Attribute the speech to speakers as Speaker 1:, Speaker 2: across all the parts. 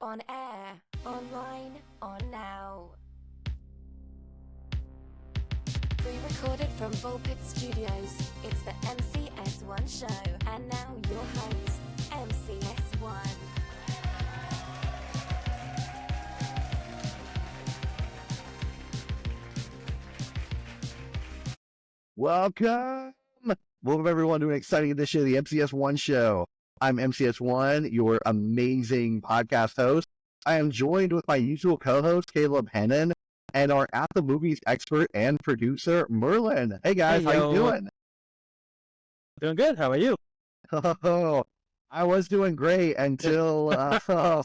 Speaker 1: On air, online, on now. Pre-recorded from Vulpix Studios, it's the MCS1 show. And now your host, MCS1.
Speaker 2: Welcome everyone to an exciting edition of the MCS1 show. I'm MCS1, your amazing podcast host. I am joined with my usual co-host, Caleb Hennon, and our At the Movies expert and producer, Merlin. Hey guys,
Speaker 3: Hey,
Speaker 2: how you doing?
Speaker 3: Doing good. How are you?
Speaker 2: Oh, I was doing great until, until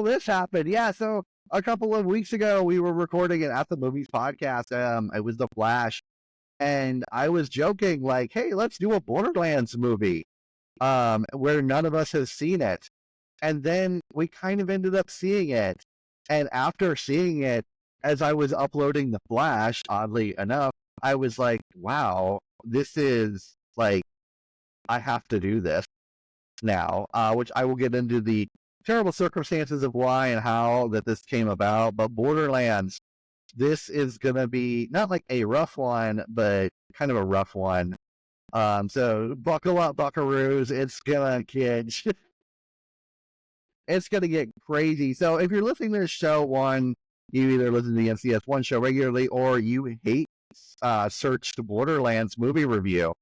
Speaker 2: this happened. Yeah, so a couple of weeks ago, we were recording an At the Movies podcast. It was The Flash. And I was joking, like, hey, let's do a Borderlands movie where none of us has seen it. And then we kind of ended up seeing it. And after seeing it, as I was uploading The Flash, oddly enough, I was like, wow, this is like, I have to do this now, which I will get into the terrible circumstances of why and how that this came about. But Borderlands, this is going to be not like a rough one, but kind of a rough one. So buckle up, buckaroos. It's going to get crazy. So if you're listening to this show, you either listen to the MCS1 show regularly or you searched Borderlands movie review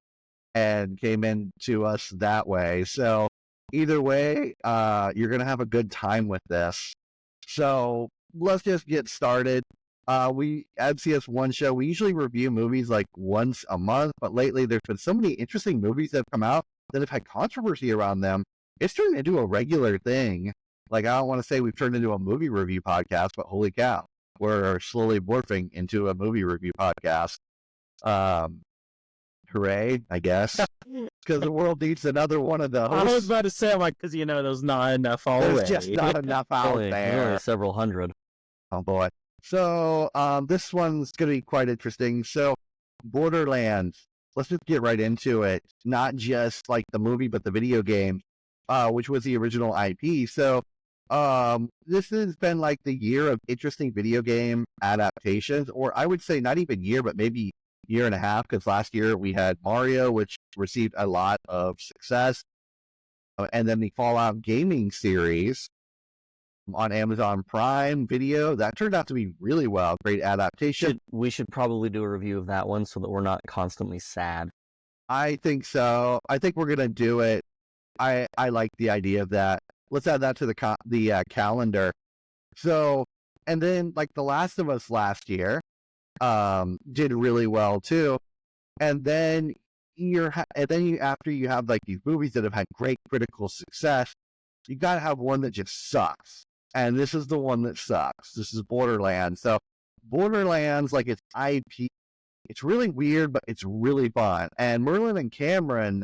Speaker 2: and came into us that way. So either way, you're going to have a good time with this. So let's just get started. We MCS1 show, we usually review movies like once a month, but lately there's been so many interesting movies that have come out that have had controversy around them. It's turned into a regular thing. Like, I don't want to say we've turned into a movie review podcast, but holy cow, we're slowly morphing into a movie review podcast. Hooray, I guess, because the world needs another one of those.
Speaker 3: I was about to say, I'm like, because there's not enough already.
Speaker 2: There's just not enough out there.
Speaker 4: Only several hundred.
Speaker 2: Oh boy. So this one's going to be quite interesting. So Borderlands, let's just get right into it. Not just like the movie, but the video game, which was the original IP. So this has been like the year of interesting video game adaptations, or I would say not even year, but maybe year and a half, because last year we had Mario, which received a lot of success. And then the Fallout gaming series on Amazon Prime Video, that turned out to be really well. Great adaptation.
Speaker 4: We should probably do a review of that one so that we're not constantly sad.
Speaker 2: I think so. I think we're gonna do it. I like the idea of that. Let's add that to the calendar. So, and then like The Last of Us last year did really well too. And then after you have like these movies that have had great critical success, you gotta have one that just sucks. And this is the one that sucks. This is Borderlands. So Borderlands, like its IP, it's really weird, but it's really fun. And Merlin and Cameron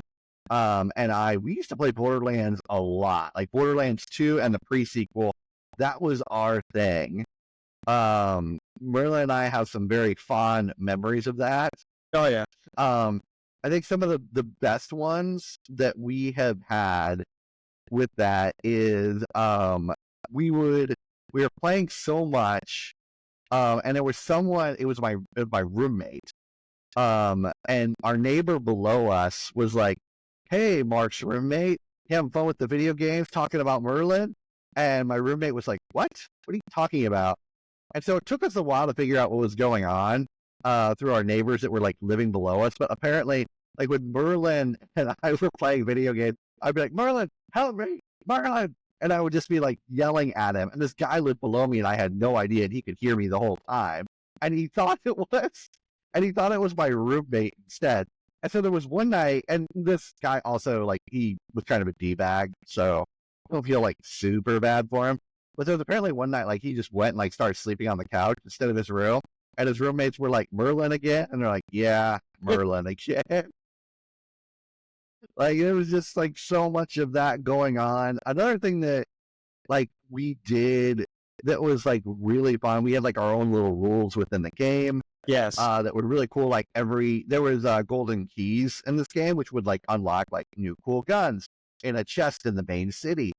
Speaker 2: and we used to play Borderlands a lot. Like Borderlands 2 and the pre-sequel, that was our thing. Merlin and I have some very fond memories of that.
Speaker 3: Oh, yeah.
Speaker 2: I think some of the best ones that we have had with that is we were playing so much, and it was my roommate, and our neighbor below us was like, hey, Mark's roommate, you having fun with the video games, talking about Merlin? And my roommate was like, what are you talking about? And so it took us a while to figure out what was going on through our neighbors that were like living below us. But apparently, like when Merlin and I were playing video games, I'd be like, Merlin, help me, Merlin. And I would just be like yelling at him. And this guy lived below me and I had no idea, and he could hear me the whole time. And he thought it was my roommate instead. And so there was one night, and this guy also, like, he was kind of a D-bag, so I don't feel like super bad for him. But there was apparently one night, like, he just went and like started sleeping on the couch instead of his room. And his roommates were like, Merlin again? And they're like, yeah, Merlin again. Like, it was just like so much of that going on. Another thing that like we did that was like really fun, we had like our own little rules within the game.
Speaker 3: Yes.
Speaker 2: That were really cool. Like there was golden keys in this game, which would like unlock like new cool guns in a chest in the main city.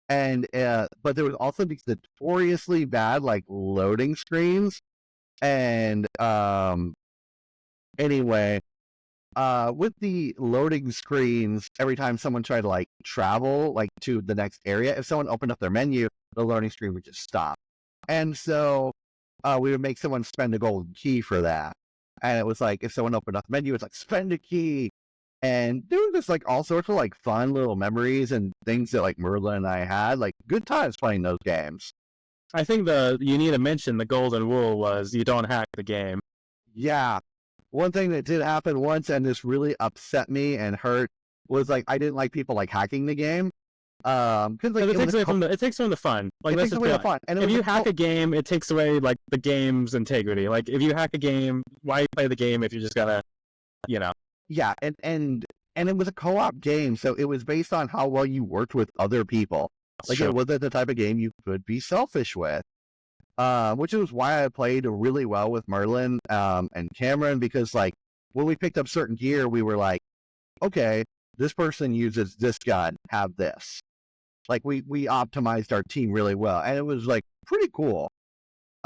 Speaker 2: And but there was also these notoriously bad like loading screens. And anyway, with the loading screens, every time someone tried to like travel like to the next area, if someone opened up their menu, the loading screen would just stop. And so we would make someone spend a golden key for that. And it was like, if someone opened up the menu, it's like, spend a key. And there was just like all sorts of like fun little memories and things that like Merlin and I had, like good times playing those games.
Speaker 3: I think you need to mention the golden rule was you don't hack the game.
Speaker 2: Yeah. One thing that did happen once, and this really upset me and hurt, was like I didn't like people like hacking the game. Because like
Speaker 3: it takes away from the fun. Like
Speaker 2: it takes away the fun. And
Speaker 3: if you hack a game, it takes away like the game's integrity. Like if you hack a game, why play the game if you just gotta, you know?
Speaker 2: Yeah, and it was a co-op game, so it was based on how well you worked with other people. Like it wasn't the type of game you could be selfish with. Which is why I played really well with Merlin and Cameron, because like when we picked up certain gear, we were like, okay, this person uses this gun, have this. Like we optimized our team really well, and it was like pretty cool.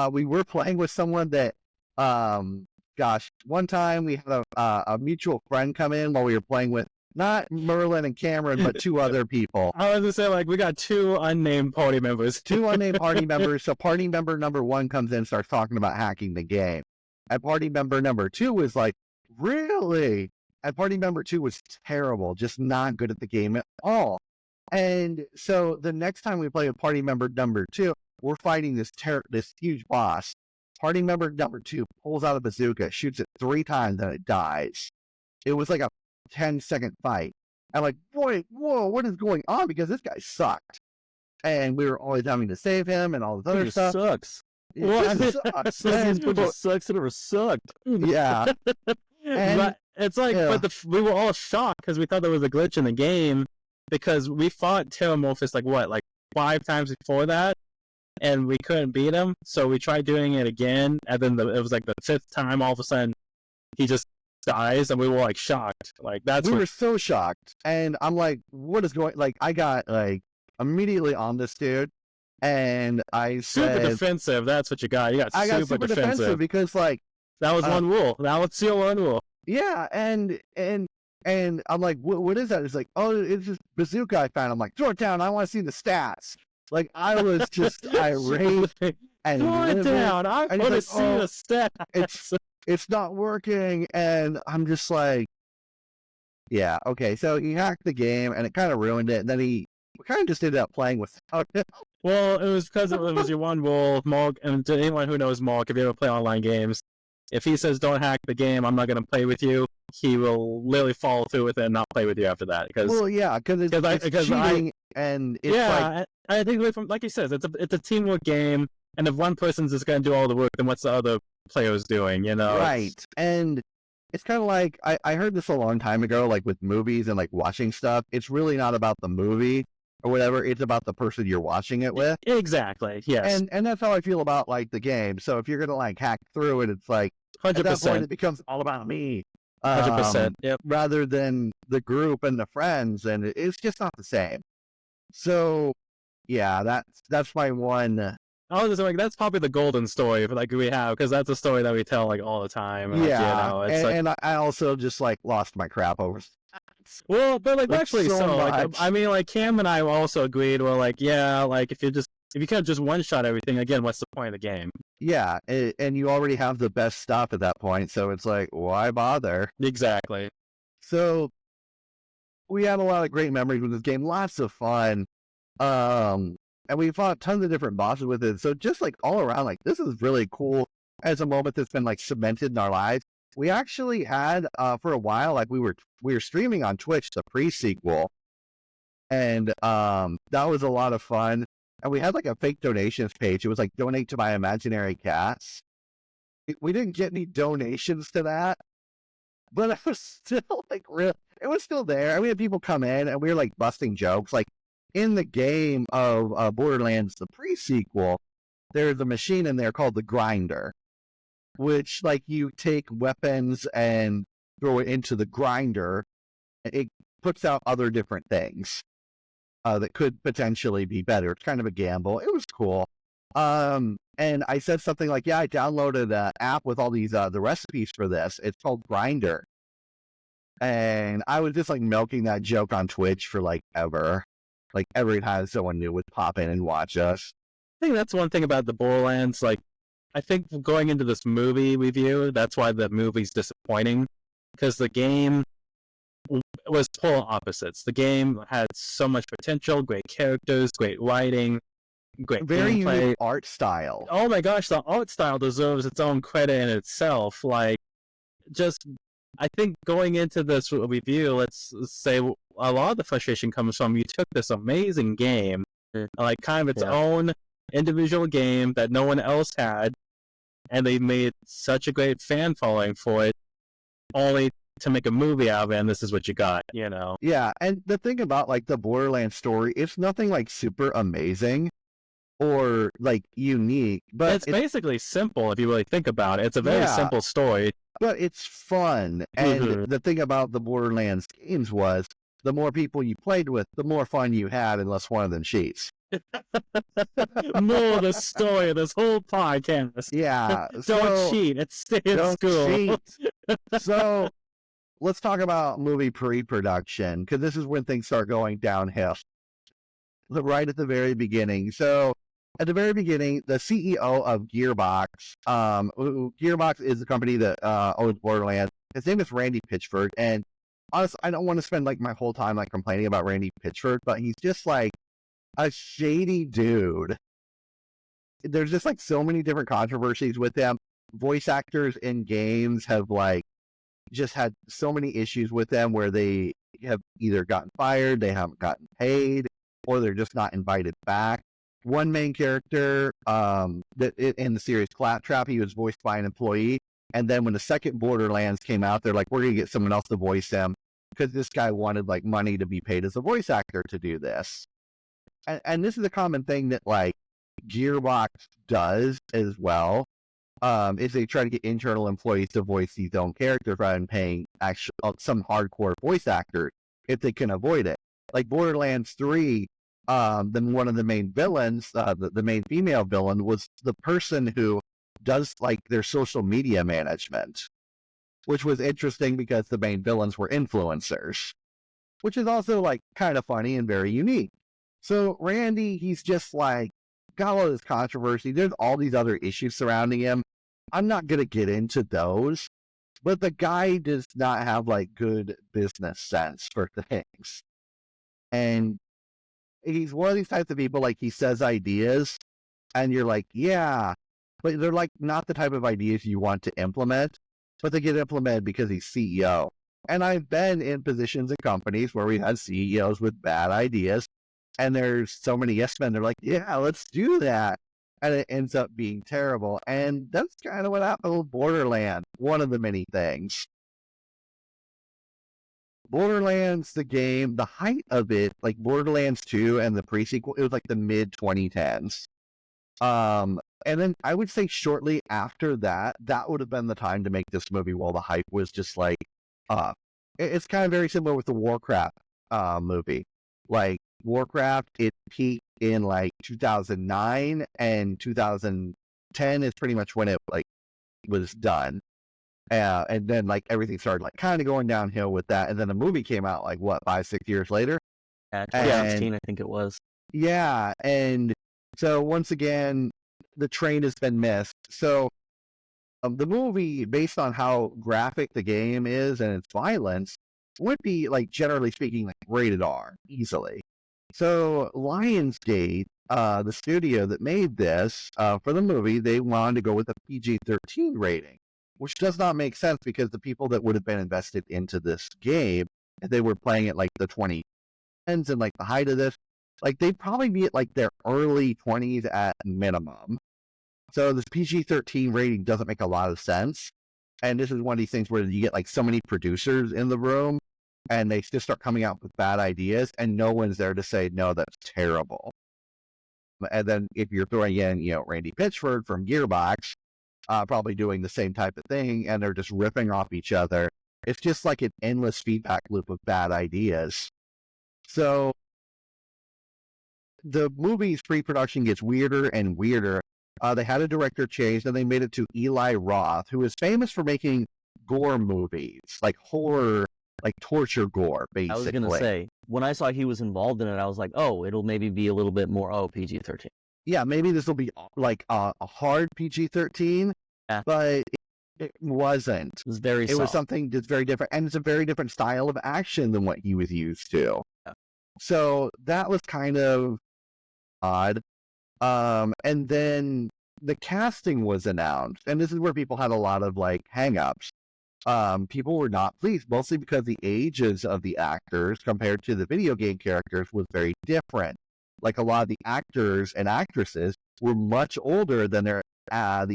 Speaker 2: We were playing with someone that, one time we had a mutual friend come in while we were playing with not Merlin and Cameron, but two other people.
Speaker 3: I was gonna say, like, we got two unnamed party members.
Speaker 2: Two unnamed party members. So party member number 1 comes in and starts talking about hacking the game. And party member number 2 was like, really? And party member 2 was terrible, just not good at the game at all. And so the next time we play with party member number 2, we're fighting this huge boss. Party member number 2 pulls out a bazooka, shoots it 3 times, and it dies. It was like a 10-second fight. I'm like, boy, whoa, what is going on? Because this guy sucked. And we were always having to save him and all this other stuff.
Speaker 4: Sucks.
Speaker 2: It just sucks.
Speaker 4: It sucks. It never sucked.
Speaker 2: Yeah.
Speaker 3: But it's like,
Speaker 2: yeah.
Speaker 3: but we were all shocked because we thought there was a glitch in the game because we fought Terramorphous like 5 times before that, and we couldn't beat him. So we tried doing it again, and then it was like the 5th time. All of a sudden, he just dies, and we were like shocked. Like we
Speaker 2: were so shocked, and I'm like, what is going? Like I got like immediately on this dude, and I said,
Speaker 3: super defensive. That's what you got. You got super defensive
Speaker 2: because like
Speaker 3: that was one rule. That was your one rule.
Speaker 2: Yeah, and I'm like, what is that? It's like, oh, it's just bazooka I found. I'm like, throw it down. I want to see the stats. Like I was just irate and
Speaker 3: throw it down. I want to see the stats.
Speaker 2: It's not working, and I'm just like, yeah, okay. So he hacked the game, and it kind of ruined it. And then we kind of just ended up playing without it.
Speaker 3: Well, it was because it was your one rule, Mark. And to anyone who knows Mark, if you ever play online games, if he says don't hack the game, I'm not going to play with you, he will literally follow through with it and not play with you after that. Because
Speaker 2: it's cheating, and it's like,
Speaker 3: I think like you said, it's a teamwork game, and if one person's just going to do all the work, then what's the other players doing, you know?
Speaker 2: Right. And it's kind of like, I heard this a long time ago, like with movies and like watching stuff, it's really not about the movie or whatever, it's about the person you're watching it with.
Speaker 3: Exactly, yes.
Speaker 2: And that's how I feel about like the game. So if you're going to like hack through it, it's like,
Speaker 3: 100%.
Speaker 2: At that point it becomes all about me.
Speaker 3: 100%, yep.
Speaker 2: Rather than the group and the friends, and it's just not the same. So, yeah, that's my one.
Speaker 3: I was just like, that's probably the golden story like we have, because that's a story that we tell like all the time. And,
Speaker 2: yeah,
Speaker 3: like, you know,
Speaker 2: and I also just like lost my crap over.
Speaker 3: Well, but like actually, so like, I mean, like Cam and I also agreed. Well, like, yeah, like if you can't just one shot everything, again, what's the point of the game?
Speaker 2: Yeah, and you already have the best stuff at that point, so it's like, why bother?
Speaker 3: Exactly.
Speaker 2: So we had a lot of great memories with this game, lots of fun. And we fought tons of different bosses with it. So just like all around, like this is really cool as a moment that's been like cemented in our lives. We actually had for a while, like we were streaming on Twitch the pre-sequel, and that was a lot of fun. And we had like a fake donations page. It was like donate to my imaginary cats. We didn't get any donations to that, but it was still like real. It was still there. And we had people come in, and we were like busting jokes. Like in the game of Borderlands, the pre-sequel, there's a machine in there called the grinder, which like you take weapons and throw it into the grinder. It puts out other different things. that could potentially be better. It's kind of a gamble. It was cool. And I said something like, yeah, I downloaded an app with all these the recipes for this. It's called Grinder. And I was just like milking that joke on Twitch for like ever. Like every time someone new would pop in and watch us.
Speaker 3: I think that's one thing about the Borderlands. Like, I think going into this movie review, that's why the movie's disappointing. Because the game was polar opposites. The game had so much potential, great characters, great writing, great
Speaker 2: Very
Speaker 3: gameplay.
Speaker 2: unique art style.
Speaker 3: Oh my gosh, the art style deserves its own credit in itself. Like, just, I think going into this review, let's say a lot of the frustration comes from you took this amazing game, like kind of its own individual game that no one else had, and they made such a great fan following for it, only to make a movie out of it, and this is what you got, you know?
Speaker 2: Yeah, and the thing about like the Borderlands story, it's nothing like super amazing or like unique, but
Speaker 3: it's basically simple if you really think about it. It's a very simple story.
Speaker 2: But it's fun. And the thing about the Borderlands games was the more people you played with, the more fun you had, unless one of them cheats.
Speaker 3: More of the story of this whole podcast.
Speaker 2: Yeah.
Speaker 3: Don't cheat. It's stay in school.
Speaker 2: Cheat. So let's talk about movie pre-production, because this is when things start going downhill. Right at the very beginning. So at the very beginning, the CEO of Gearbox, Gearbox is the company that owns Borderlands. His name is Randy Pitchford, and honestly, I don't want to spend like my whole time like complaining about Randy Pitchford, but he's just like a shady dude. There's just like so many different controversies with him. Voice actors in games have like just had so many issues with them where they have either gotten fired, they haven't gotten paid, or they're just not invited back. One main character that in the series Claptrap, he was voiced by an employee. And then when the second Borderlands came out, they're like, we're going to get someone else to voice him because this guy wanted like money to be paid as a voice actor to do this. And this is a common thing that like Gearbox does as well, is they try to get internal employees to voice these own characters rather than paying some hardcore voice actors if they can avoid it. Like Borderlands 3, then one of the main villains, the main female villain, was the person who does like their social media management, which was interesting because the main villains were influencers, which is also like kind of funny and very unique. So Randy, he's just like got all this controversy. There's all these other issues surrounding him. I'm not going to get into those, but the guy does not have like good business sense for things. And he's one of these types of people, like he says ideas and you're like, yeah, but they're like not the type of ideas you want to implement, but they get implemented because he's CEO. And I've been in positions in companies where we had CEOs with bad ideas, and there's so many yes men, they're like, yeah, let's do that. And it ends up being terrible. And that's kind of what happened with Borderlands, one of the many things. Borderlands, the game, the height of it, like Borderlands 2 and the pre-sequel, it was like the mid-2010s. And then I would say shortly after that, that would have been the time to make this movie while the hype was just like up. It's kind of very similar with the Warcraft movie. Like Warcraft, it peaked in like 2009, and 2010 is pretty much when it like was done. And then like everything started like kind of going downhill with that. And then the movie came out like what, 5-6 years later?
Speaker 4: Yeah, 2016, I think it was.
Speaker 2: Yeah, and so once again, the train has been missed. So the movie, based on how graphic the game is and its violence, would be like generally speaking like rated R easily. So Lionsgate, the studio that made this for the movie, they wanted to go with a PG-13 rating, which does not make sense because the people that would have been invested into this game, if they were playing it like the 2010s and like the height of this, like they'd probably be at like their early 20s at minimum. So this PG-13 rating doesn't make a lot of sense. And this is one of these things where you get like so many producers in the room and they just start coming out with bad ideas and no one's there to say, no, that's terrible. And then if you're throwing in, you know, Randy Pitchford from Gearbox, probably doing the same type of thing, and they're just ripping off each other, it's just like an endless feedback loop of bad ideas. So the movie's pre-production gets weirder and weirder. They had a director change, and they made it to Eli Roth, who is famous for making gore movies, like horror, like torture gore, basically.
Speaker 4: I was gonna say, when I saw he was involved in it, I was like, oh, it'll maybe be a little bit more PG-13.
Speaker 2: Yeah, maybe this will be like a hard PG-13,
Speaker 4: Yeah.
Speaker 2: but it wasn't.
Speaker 4: It was very
Speaker 2: It
Speaker 4: soft.
Speaker 2: was something that's very different, and it's a very different style of action than what he was used to.
Speaker 4: Yeah.
Speaker 2: So that was kind of odd. And then the casting was announced, and this is where people had a lot of like hang-ups. People were not pleased, mostly because the ages of the actors compared to the video game characters was very different. Like a lot of the actors and actresses were much older than the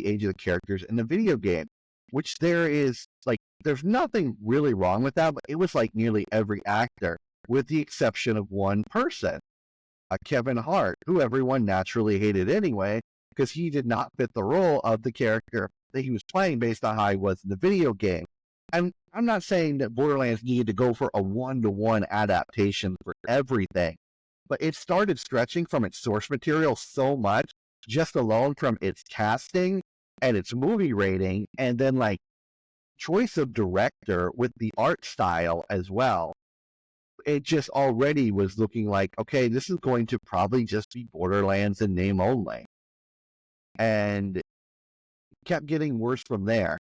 Speaker 2: age of the characters in the video game, which there's nothing really wrong with that, but it was like nearly every actor, with the exception of one person. Kevin Hart, who everyone naturally hated anyway, because he did not fit the role of the character that he was playing based on how he was in the video game. And I'm not saying that Borderlands needed to go for a one-to-one adaptation for everything, but it started stretching from its source material so much, just alone from its casting and its movie rating, and then like choice of director with the art style as well. It just already was looking like, okay, this is going to probably just be Borderlands in name only. And kept getting worse from there.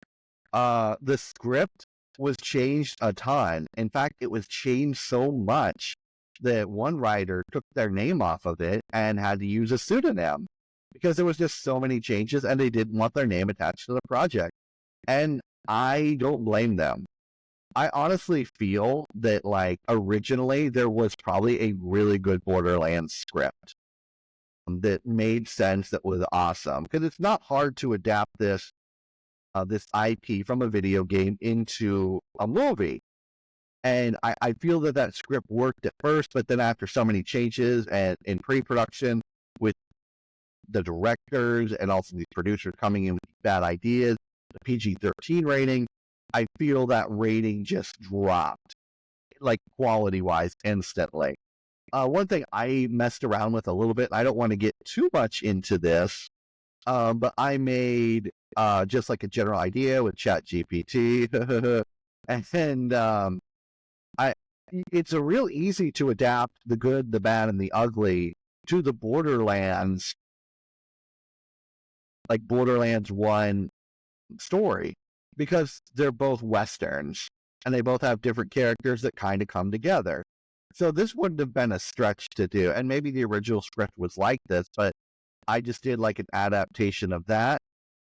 Speaker 2: The script was changed a ton. In fact, it was changed so much that one writer took their name off of it and had to use a pseudonym because there was just so many changes and they didn't want their name attached to the project. And I don't blame them. I honestly feel that, like, originally there was probably a really good Borderlands script that made sense, that was awesome. Because it's not hard to adapt this IP from a video game into a movie. And I feel that script worked at first, but then after so many changes and in pre-production with the directors and also the producers coming in with bad ideas, the PG-13 rating, I feel that rating just dropped, like quality-wise, instantly. One thing I messed around with a little bit, I don't want to get too much into this, but I made just like a general idea with ChatGPT, and it's a real easy to adapt the good, the bad, and the ugly to the Borderlands, like Borderlands 1 story, because they're both Westerns, and they both have different characters that kind of come together. So this wouldn't have been a stretch to do, and maybe the original script was like this, but I just did like an adaptation of that,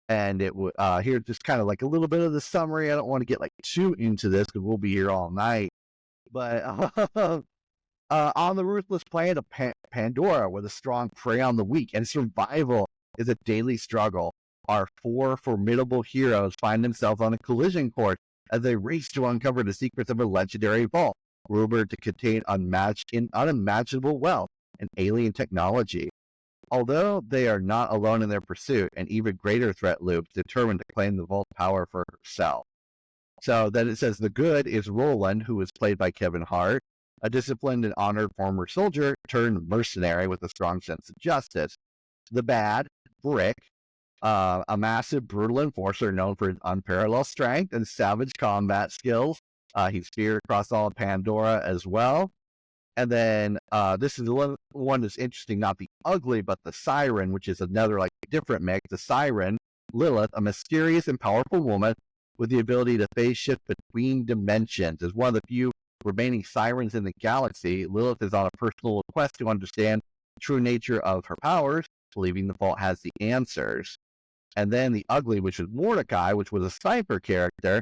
Speaker 2: and it would here's just kind of like a little bit of the summary. I don't want to get like too into this because we'll be here all night, but on the ruthless planet of Pandora, where the strong prey on the weak, and survival is a daily struggle, our four formidable heroes find themselves on a collision course as they race to uncover the secrets of a legendary vault, rumored to contain unimaginable wealth and alien technology. Although they are not alone in their pursuit, an even greater threat looms, determined to claim the vault power for herself. So then it says the good is Roland, who is played by Kevin Hart, a disciplined and honored former soldier turned mercenary with a strong sense of justice. The bad, Brick, a massive, brutal enforcer known for his unparalleled strength and savage combat skills. He's feared across all of Pandora as well. And then this is the one that's interesting, not the ugly, but the Siren, which is another like different mix. The Siren, Lilith, a mysterious and powerful woman with the ability to phase shift between dimensions. Is one of the few remaining Sirens in the galaxy. Lilith is on a personal quest to understand the true nature of her powers, believing the vault has the answers. And then the ugly, which was Mordecai, which was a sniper character,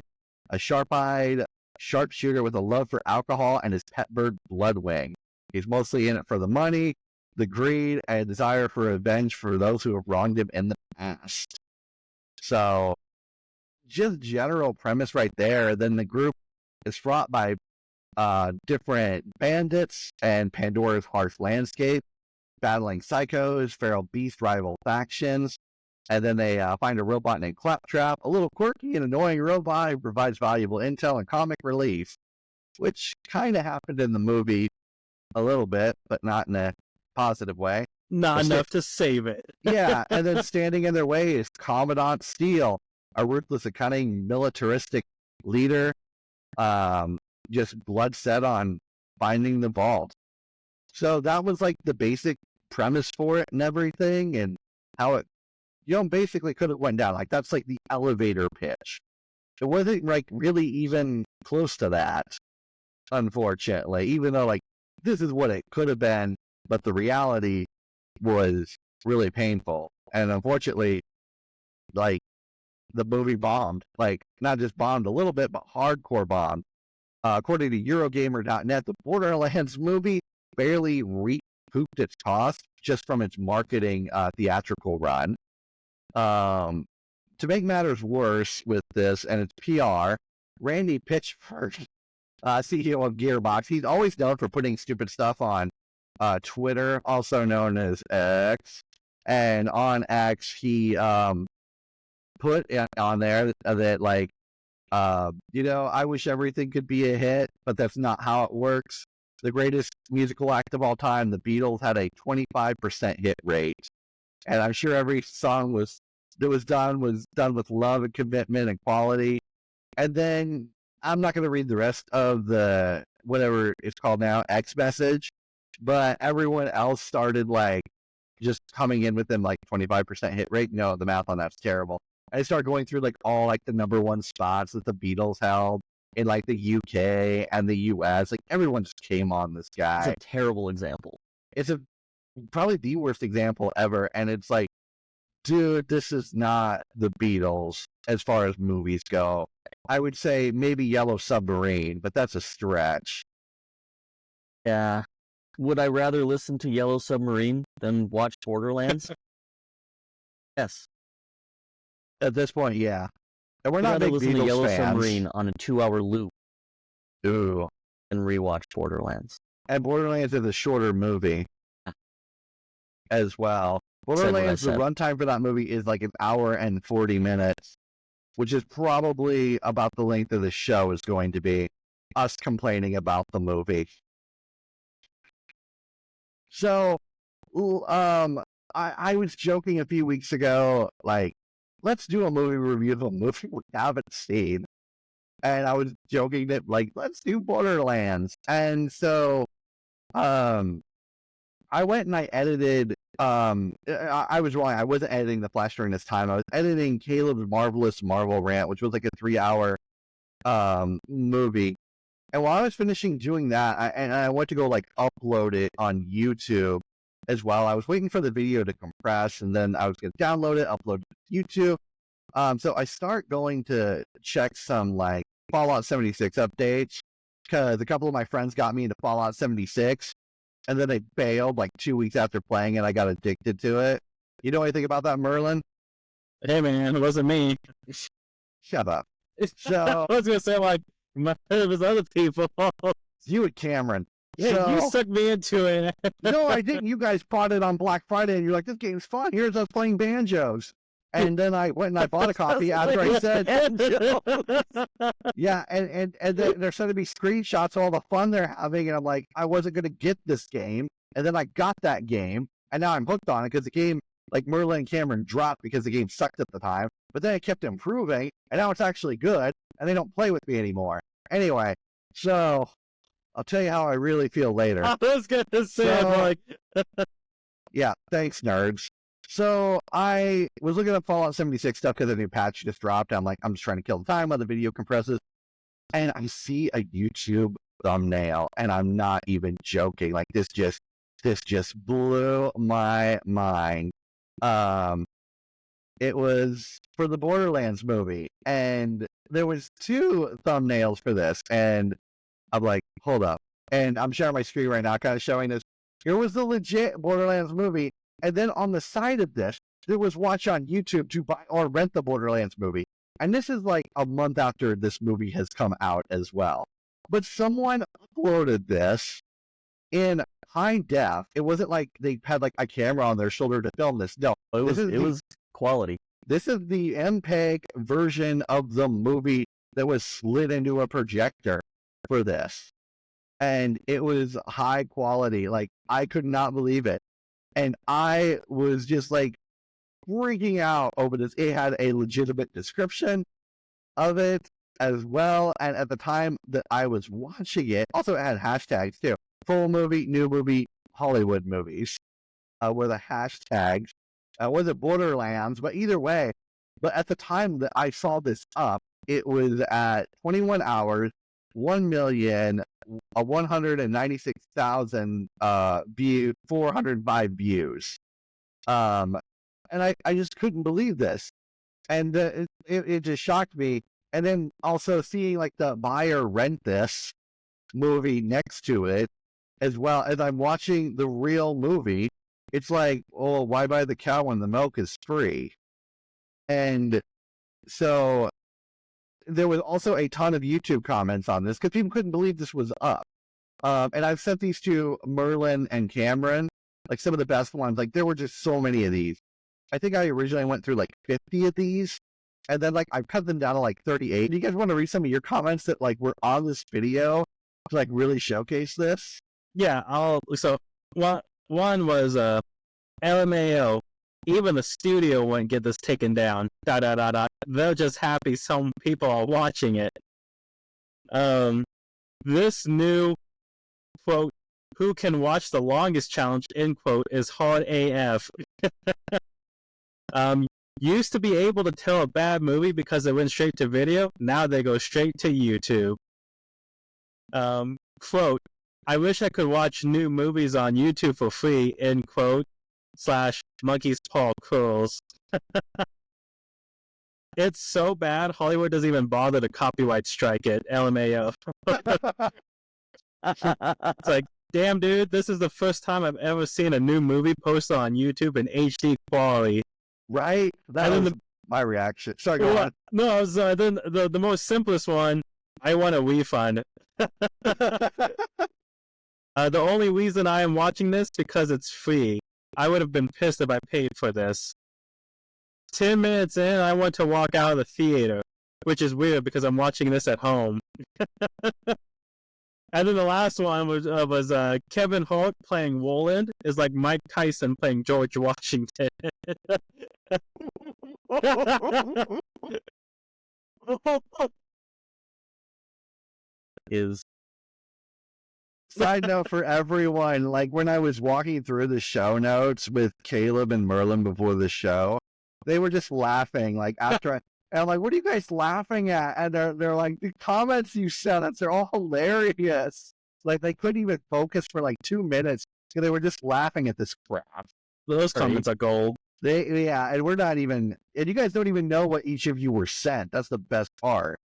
Speaker 2: a sharp-eyed sharpshooter with a love for alcohol and his pet bird Bloodwing. He's mostly in it for the money, the greed, and a desire for revenge for those who have wronged him in the past. So, just general premise right there. Then the group is fraught by different bandits and Pandora's harsh landscape, battling psychos, feral beast rival factions. And then they find a robot named Claptrap, a little quirky and annoying robot who provides valuable intel and comic relief, which kind of happened in the movie a little bit, but not in a positive way.
Speaker 3: Not
Speaker 2: Just
Speaker 3: enough to save it.
Speaker 2: Yeah, and then standing in their way is Commandant Steele, a ruthless and cunning militaristic leader, just blood set on finding the vault. So that was like the basic premise for it and everything, and how it, basically could have went down. Like that's like the elevator pitch. It wasn't like really even close to that, unfortunately, even though like this is what it could have been, but the reality was really painful. And unfortunately, like the movie bombed, like not just bombed a little bit, but hardcore bombed. According to Eurogamer.net, the Borderlands movie barely recouped its cost just from its marketing theatrical run. To make matters worse with this and its PR, Randy Pitchford, CEO of Gearbox, he's always known for putting stupid stuff on Twitter, also known as X. And on X, he put on there that like, I wish everything could be a hit, but that's not how it works. The greatest musical act of all time, the Beatles, had a 25% hit rate. And I'm sure every song was done with love and commitment and quality. And then I'm not going to read the rest of the, whatever it's called now, X message, but everyone else started like just coming in with them like 25% hit rate. No, the math on that's terrible. I started going through like all like the number one spots that the Beatles held in like the UK and the US. Like everyone just came on this guy.
Speaker 4: It's a terrible example.
Speaker 2: It's probably the worst example ever. And it's like, dude, this is not the Beatles as far as movies go. I would say maybe Yellow Submarine, but that's a stretch.
Speaker 4: Yeah. Would I rather listen to Yellow Submarine than watch Borderlands? Yes.
Speaker 2: At this point, yeah. And we're
Speaker 4: I'd
Speaker 2: not
Speaker 4: rather
Speaker 2: big
Speaker 4: listen to
Speaker 2: Beatles
Speaker 4: Yellow
Speaker 2: fans.
Speaker 4: Submarine on a 2-hour loop
Speaker 2: Ooh.
Speaker 4: and rewatch Borderlands.
Speaker 2: And Borderlands is a shorter movie as well. Borderlands, the runtime for that movie is like 1 hour and 40 minutes, which is probably about the length of the show is going to be, us complaining about the movie. So, I was joking a few weeks ago, like, let's do a movie review of a movie we haven't seen. And I was joking that, like, let's do Borderlands. And so, I went and I edited, I was wrong. I wasn't editing the Flash during this time. I was editing Caleb's Marvelous Marvel Rant, which was like a 3-hour movie. And while I was finishing doing that, I went to go like upload it on YouTube as well. I was waiting for the video to compress, and then I was going to download it, upload it to YouTube. So I start going to check some like Fallout 76 updates, because a couple of my friends got me into Fallout 76, and then they bailed like 2 weeks after playing it. I got addicted to it. You know anything about that, Merlin?
Speaker 3: Hey man, it wasn't me.
Speaker 2: Shut up. So
Speaker 3: I was gonna say like it was other people.
Speaker 2: you and Cameron.
Speaker 3: Yeah,
Speaker 2: So,
Speaker 3: you sucked me into it.
Speaker 2: no, I didn't. You guys bought it on Black Friday, and you're like, this game's fun. Here's us playing banjos. And then I went and I bought a copy after I said, yeah, and they're sending me screenshots of all the fun they're having, and I'm like, I wasn't going to get this game, and then I got that game, and now I'm hooked on it because the game, like Merlin and Cameron, dropped because the game sucked at the time, but then it kept improving, and now it's actually good, and they don't play with me anymore. Anyway, so I'll tell you how I really feel later.
Speaker 3: I was gonna say,
Speaker 2: So-
Speaker 3: like,
Speaker 2: Yeah, thanks, nerds. So I was looking at Fallout 76 stuff because a new patch just dropped. I'm like, I'm just trying to kill the time while the video compresses. And I see a YouTube thumbnail, and I'm not even joking. Like this just blew my mind. It was for the Borderlands movie, and there was 2 thumbnails for this, and I'm like, hold up. And I'm sharing my screen right now, kind of showing this. Here was the legit Borderlands movie. And then on the side of this, there was watch on YouTube to buy or rent the Borderlands movie. And this is like a month after this movie has come out as well. But someone uploaded this in high def. It wasn't like they had like a camera on their shoulder to film this. No,
Speaker 4: It was quality.
Speaker 2: this is the MPEG version of the movie that was slid into a projector for this. And it was high quality. Like, I could not believe it. and I was just like freaking out over this. It had a legitimate description of it as well, and at the time that I was watching it, also it had hashtags too. Full movie, new movie, Hollywood movies were the hashtags. Was it Borderlands? But either way, but at the time that I saw this up, it was at 21 hours, 1,196,000 view, 405 views. And I just couldn't believe this. And it just shocked me. And then also seeing like the buyer rent this movie next to it, as well as I'm watching the real movie, it's like, oh, why buy the cow when the milk is free? And so there was also a ton of YouTube comments on this because people couldn't believe this was up. And I've sent these to Merlin and Cameron, like some of the best ones. Like there were just so many of these. I think I originally went through like 50 of these, and then like I've cut them down to like 38. Do you guys want to read some of your comments that like were on this video to like really showcase this?
Speaker 3: Yeah, so one was LMAO. Even the studio wouldn't get this taken down. ... They're just happy some people are watching it. This new quote, "Who can watch the longest challenge?" end quote is hard AF. Used to be able to tell a bad movie because it went straight to video. Now they go straight to YouTube. Quote, "I wish I could watch new movies on YouTube for free." End quote. / monkey's paw curls. It's so bad, Hollywood doesn't even bother to copyright strike it. LMAO. It's like, damn, dude, this is the first time I've ever seen a new movie posted on YouTube in HD quality.
Speaker 2: Right? That was my reaction. Sorry, go on.
Speaker 3: No, I was, then the most simplest one, I want a refund. The only reason I am watching this because it's free. I would have been pissed if I paid for this. 10 minutes in, I want to walk out of the theater, which is weird because I'm watching this at home. And then the last one was Kevin Hart playing Roland is like Mike Tyson playing George Washington.
Speaker 4: Is
Speaker 2: Side note for everyone, like when I was walking through the show notes with Caleb and Merlin before the show, they were just laughing. Like after and I'm like, what are you guys laughing at? And they're like, the comments you sent us, they're all hilarious. Like they couldn't even focus for like 2 minutes because they were just laughing at this crap.
Speaker 3: Those comments are gold.
Speaker 2: Yeah, and we're not even, and you guys don't even know what each of you were sent. That's the best part.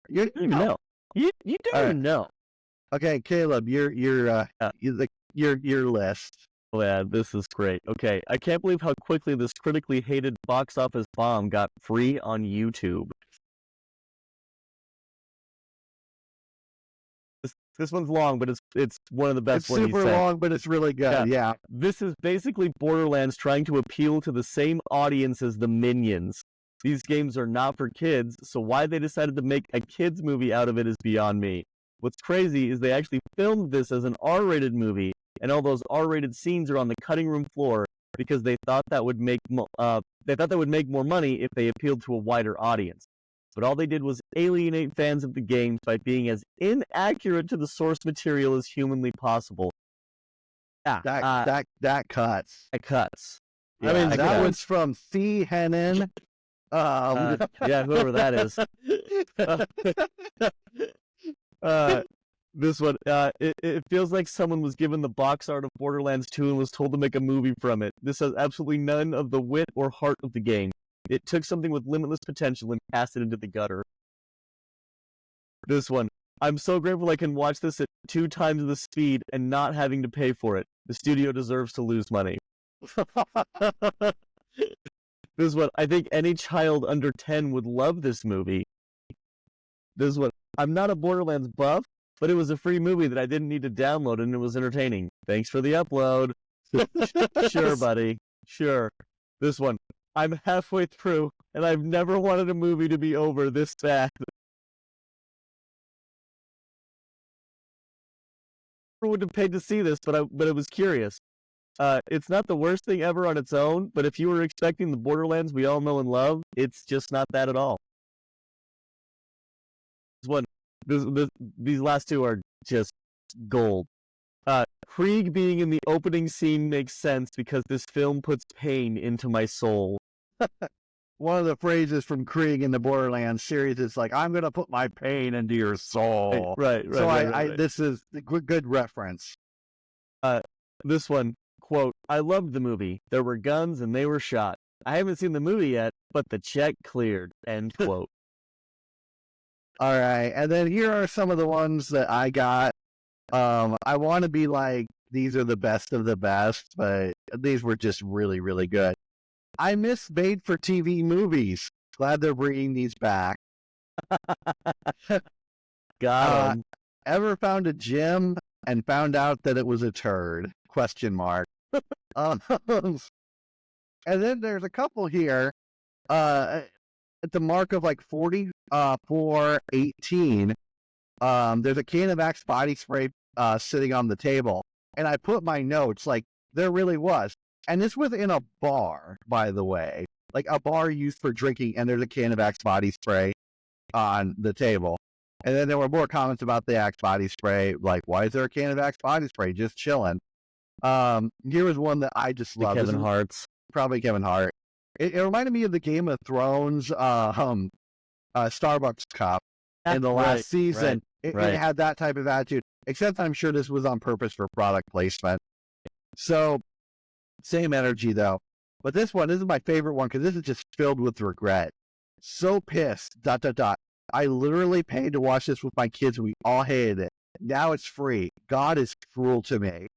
Speaker 4: You don't even know. You don't even know.
Speaker 2: Okay, Caleb, your list.
Speaker 4: Oh yeah, this is great. Okay, I can't believe how quickly this critically hated box office bomb got free on YouTube. This one's long, but it's one of the best ones.
Speaker 2: It's super long, but it's really good. Yeah.
Speaker 4: This is basically Borderlands trying to appeal to the same audience as the Minions. These games are not for kids, so why they decided to make a kids movie out of it is beyond me. What's crazy is they actually filmed this as an R-rated movie, and all those R-rated scenes are on the cutting room floor because they thought that would make more money if they appealed to a wider audience. But all they did was alienate fans of the games by being as inaccurate to the source material as humanly possible. Yeah,
Speaker 2: that cuts.
Speaker 4: It cuts.
Speaker 2: Yeah, I mean, that was from C. Hennon.
Speaker 4: Yeah, whoever that is. This one, it feels like someone was given the box art of Borderlands 2 and was told to make a movie from it. This has absolutely none of the wit or heart of the game. It took something with limitless potential and cast it into the gutter. This one, I'm so grateful I can watch this at 2 times the speed and not having to pay for it. The studio deserves to lose money. This one, I think any child under 10 would love this movie. This one, I'm not a Borderlands buff, but it was a free movie that I didn't need to download and it was entertaining. Thanks for the upload. Sure, buddy. Sure. This one, I'm halfway through and I've never wanted a movie to be over this bad. I would have paid to see this, but I was curious. It's not the worst thing ever on its own, but if you were expecting the Borderlands we all know and love, it's just not that at all. These last two are just gold. Krieg being in the opening scene makes sense because this film puts pain into my soul.
Speaker 2: One of the phrases from Krieg in the Borderlands series is like, "I'm gonna put my pain into your soul."
Speaker 4: Right.
Speaker 2: This is a good reference.
Speaker 4: This one, quote, "I loved the movie. There were guns and they were shot. I haven't seen the movie yet, but the check cleared," end quote.
Speaker 2: All right, and then here are some of the ones that I got. I want to be like, these are the best of the best, but these were just really, really good. I miss made-for-TV movies. Glad they're bringing these back.
Speaker 4: Got 'em.
Speaker 2: Ever found a gym and found out that it was a turd? Question mark. And then there's a couple here. At the mark of like 44:18, there's a can of Axe body spray sitting on the table, and I put my notes like there really was, and this was in a bar, by the way, like a bar used for drinking, and there's a can of Axe body spray on the table. And then there were more comments about the Axe body spray, like, why is there a can of Axe body spray just chilling? Here was one that I just love.
Speaker 4: Kevin Hart's.
Speaker 2: Probably Kevin Hart. It reminded me of the Game of Thrones Starbucks cup in the last season. It had that type of attitude, except I'm sure this was on purpose for product placement. So, same energy though. But this is my favorite one because this is just filled with regret. So pissed, ... I literally paid to watch this with my kids. We all hated it. Now it's free. God is cruel to me.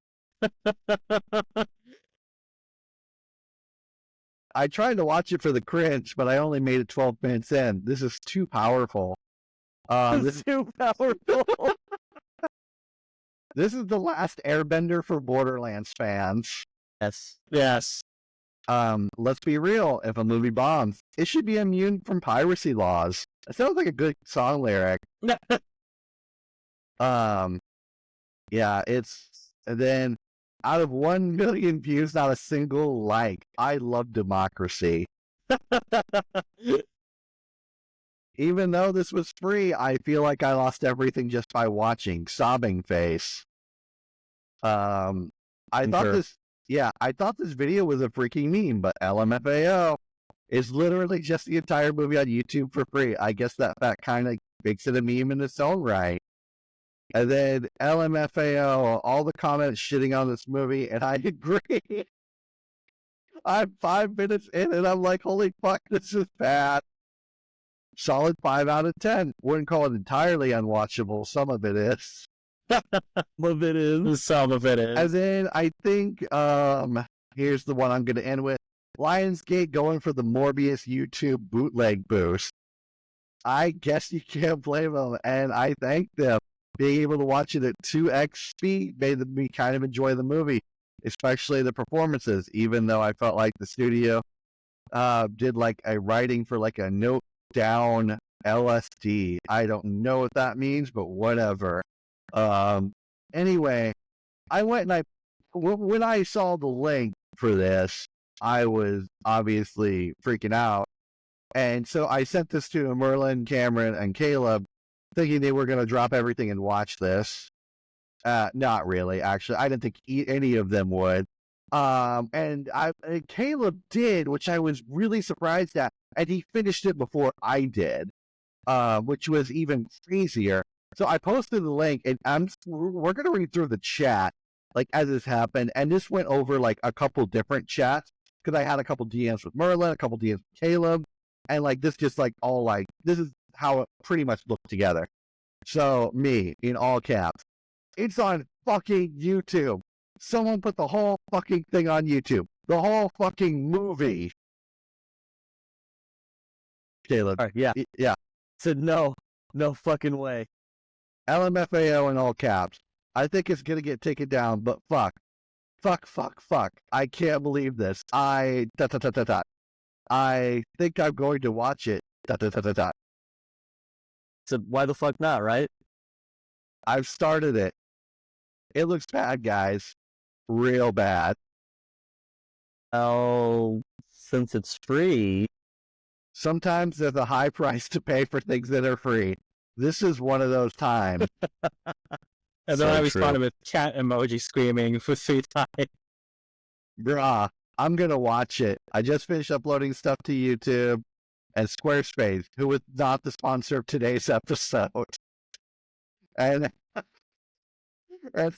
Speaker 2: I tried to watch it for the cringe, but I only made it 12 minutes in. This is too powerful.
Speaker 4: This is too powerful.
Speaker 2: This is the last Airbender for Borderlands fans.
Speaker 3: Yes.
Speaker 2: Let's be real. If a movie bombs, it should be immune from piracy laws. That sounds like a good song lyric. Yeah, and then out of 1 million views, not a single like. I love democracy. Even though this was free, I feel like I lost everything just by watching. Sobbing face. I thought this video was a freaking meme, but LMFAO is literally just the entire movie on YouTube for free. I guess that kind of makes it a meme in its own right. And then LMFAO, all the comments shitting on this movie, and I agree. I'm 5 minutes in, and I'm like, holy fuck, this is bad. Solid 5 out of 10. Wouldn't call it entirely unwatchable. Some of it is.
Speaker 3: Some of it is.
Speaker 2: And then I think, here's the one I'm going to end with. Lionsgate going for the Morbius YouTube bootleg boost. I guess you can't blame them, and I thank them. Being able to watch it at 2x speed made me kind of enjoy the movie, especially the performances, even though I felt like the studio did like a writing for like a note down LSD. I don't know what that means, but whatever. Anyway, I went and when I saw the link for this, I was obviously freaking out. And so I sent this to Merlin, Cameron, and Caleb, thinking they were going to drop everything and watch this. Not really, actually. I didn't think any of them would. And Caleb did, which I was really surprised at, and he finished it before I did, which was even crazier. So I posted the link, and we're going to read through the chat, like, as this happened, and this went over, like, a couple different chats, because I had a couple DMs with Merlin, a couple DMs with Caleb, and, like, this just, like, all, like, this is how it pretty much looked together. So, me, in all caps. It's on fucking YouTube. Someone put the whole fucking thing on YouTube. The whole fucking movie. Caleb.
Speaker 4: Right, yeah.
Speaker 2: Yeah.
Speaker 4: Said no fucking way.
Speaker 2: LMFAO in all caps. I think it's going to get taken down, but fuck. I can't believe this. I think I'm going to watch it.
Speaker 4: So why the fuck not, right?
Speaker 2: I've started it. It looks bad, guys. Real bad.
Speaker 4: Well, since it's free,
Speaker 2: Sometimes there's a high price to pay for things that are free. This is one of those times.
Speaker 3: And then
Speaker 2: So
Speaker 3: I
Speaker 2: true.
Speaker 3: responded with cat emoji screaming for 3 times.
Speaker 2: Bruh, I'm going to watch it. I just finished uploading stuff to YouTube, and Squarespace, who was not the sponsor of today's episode. And, and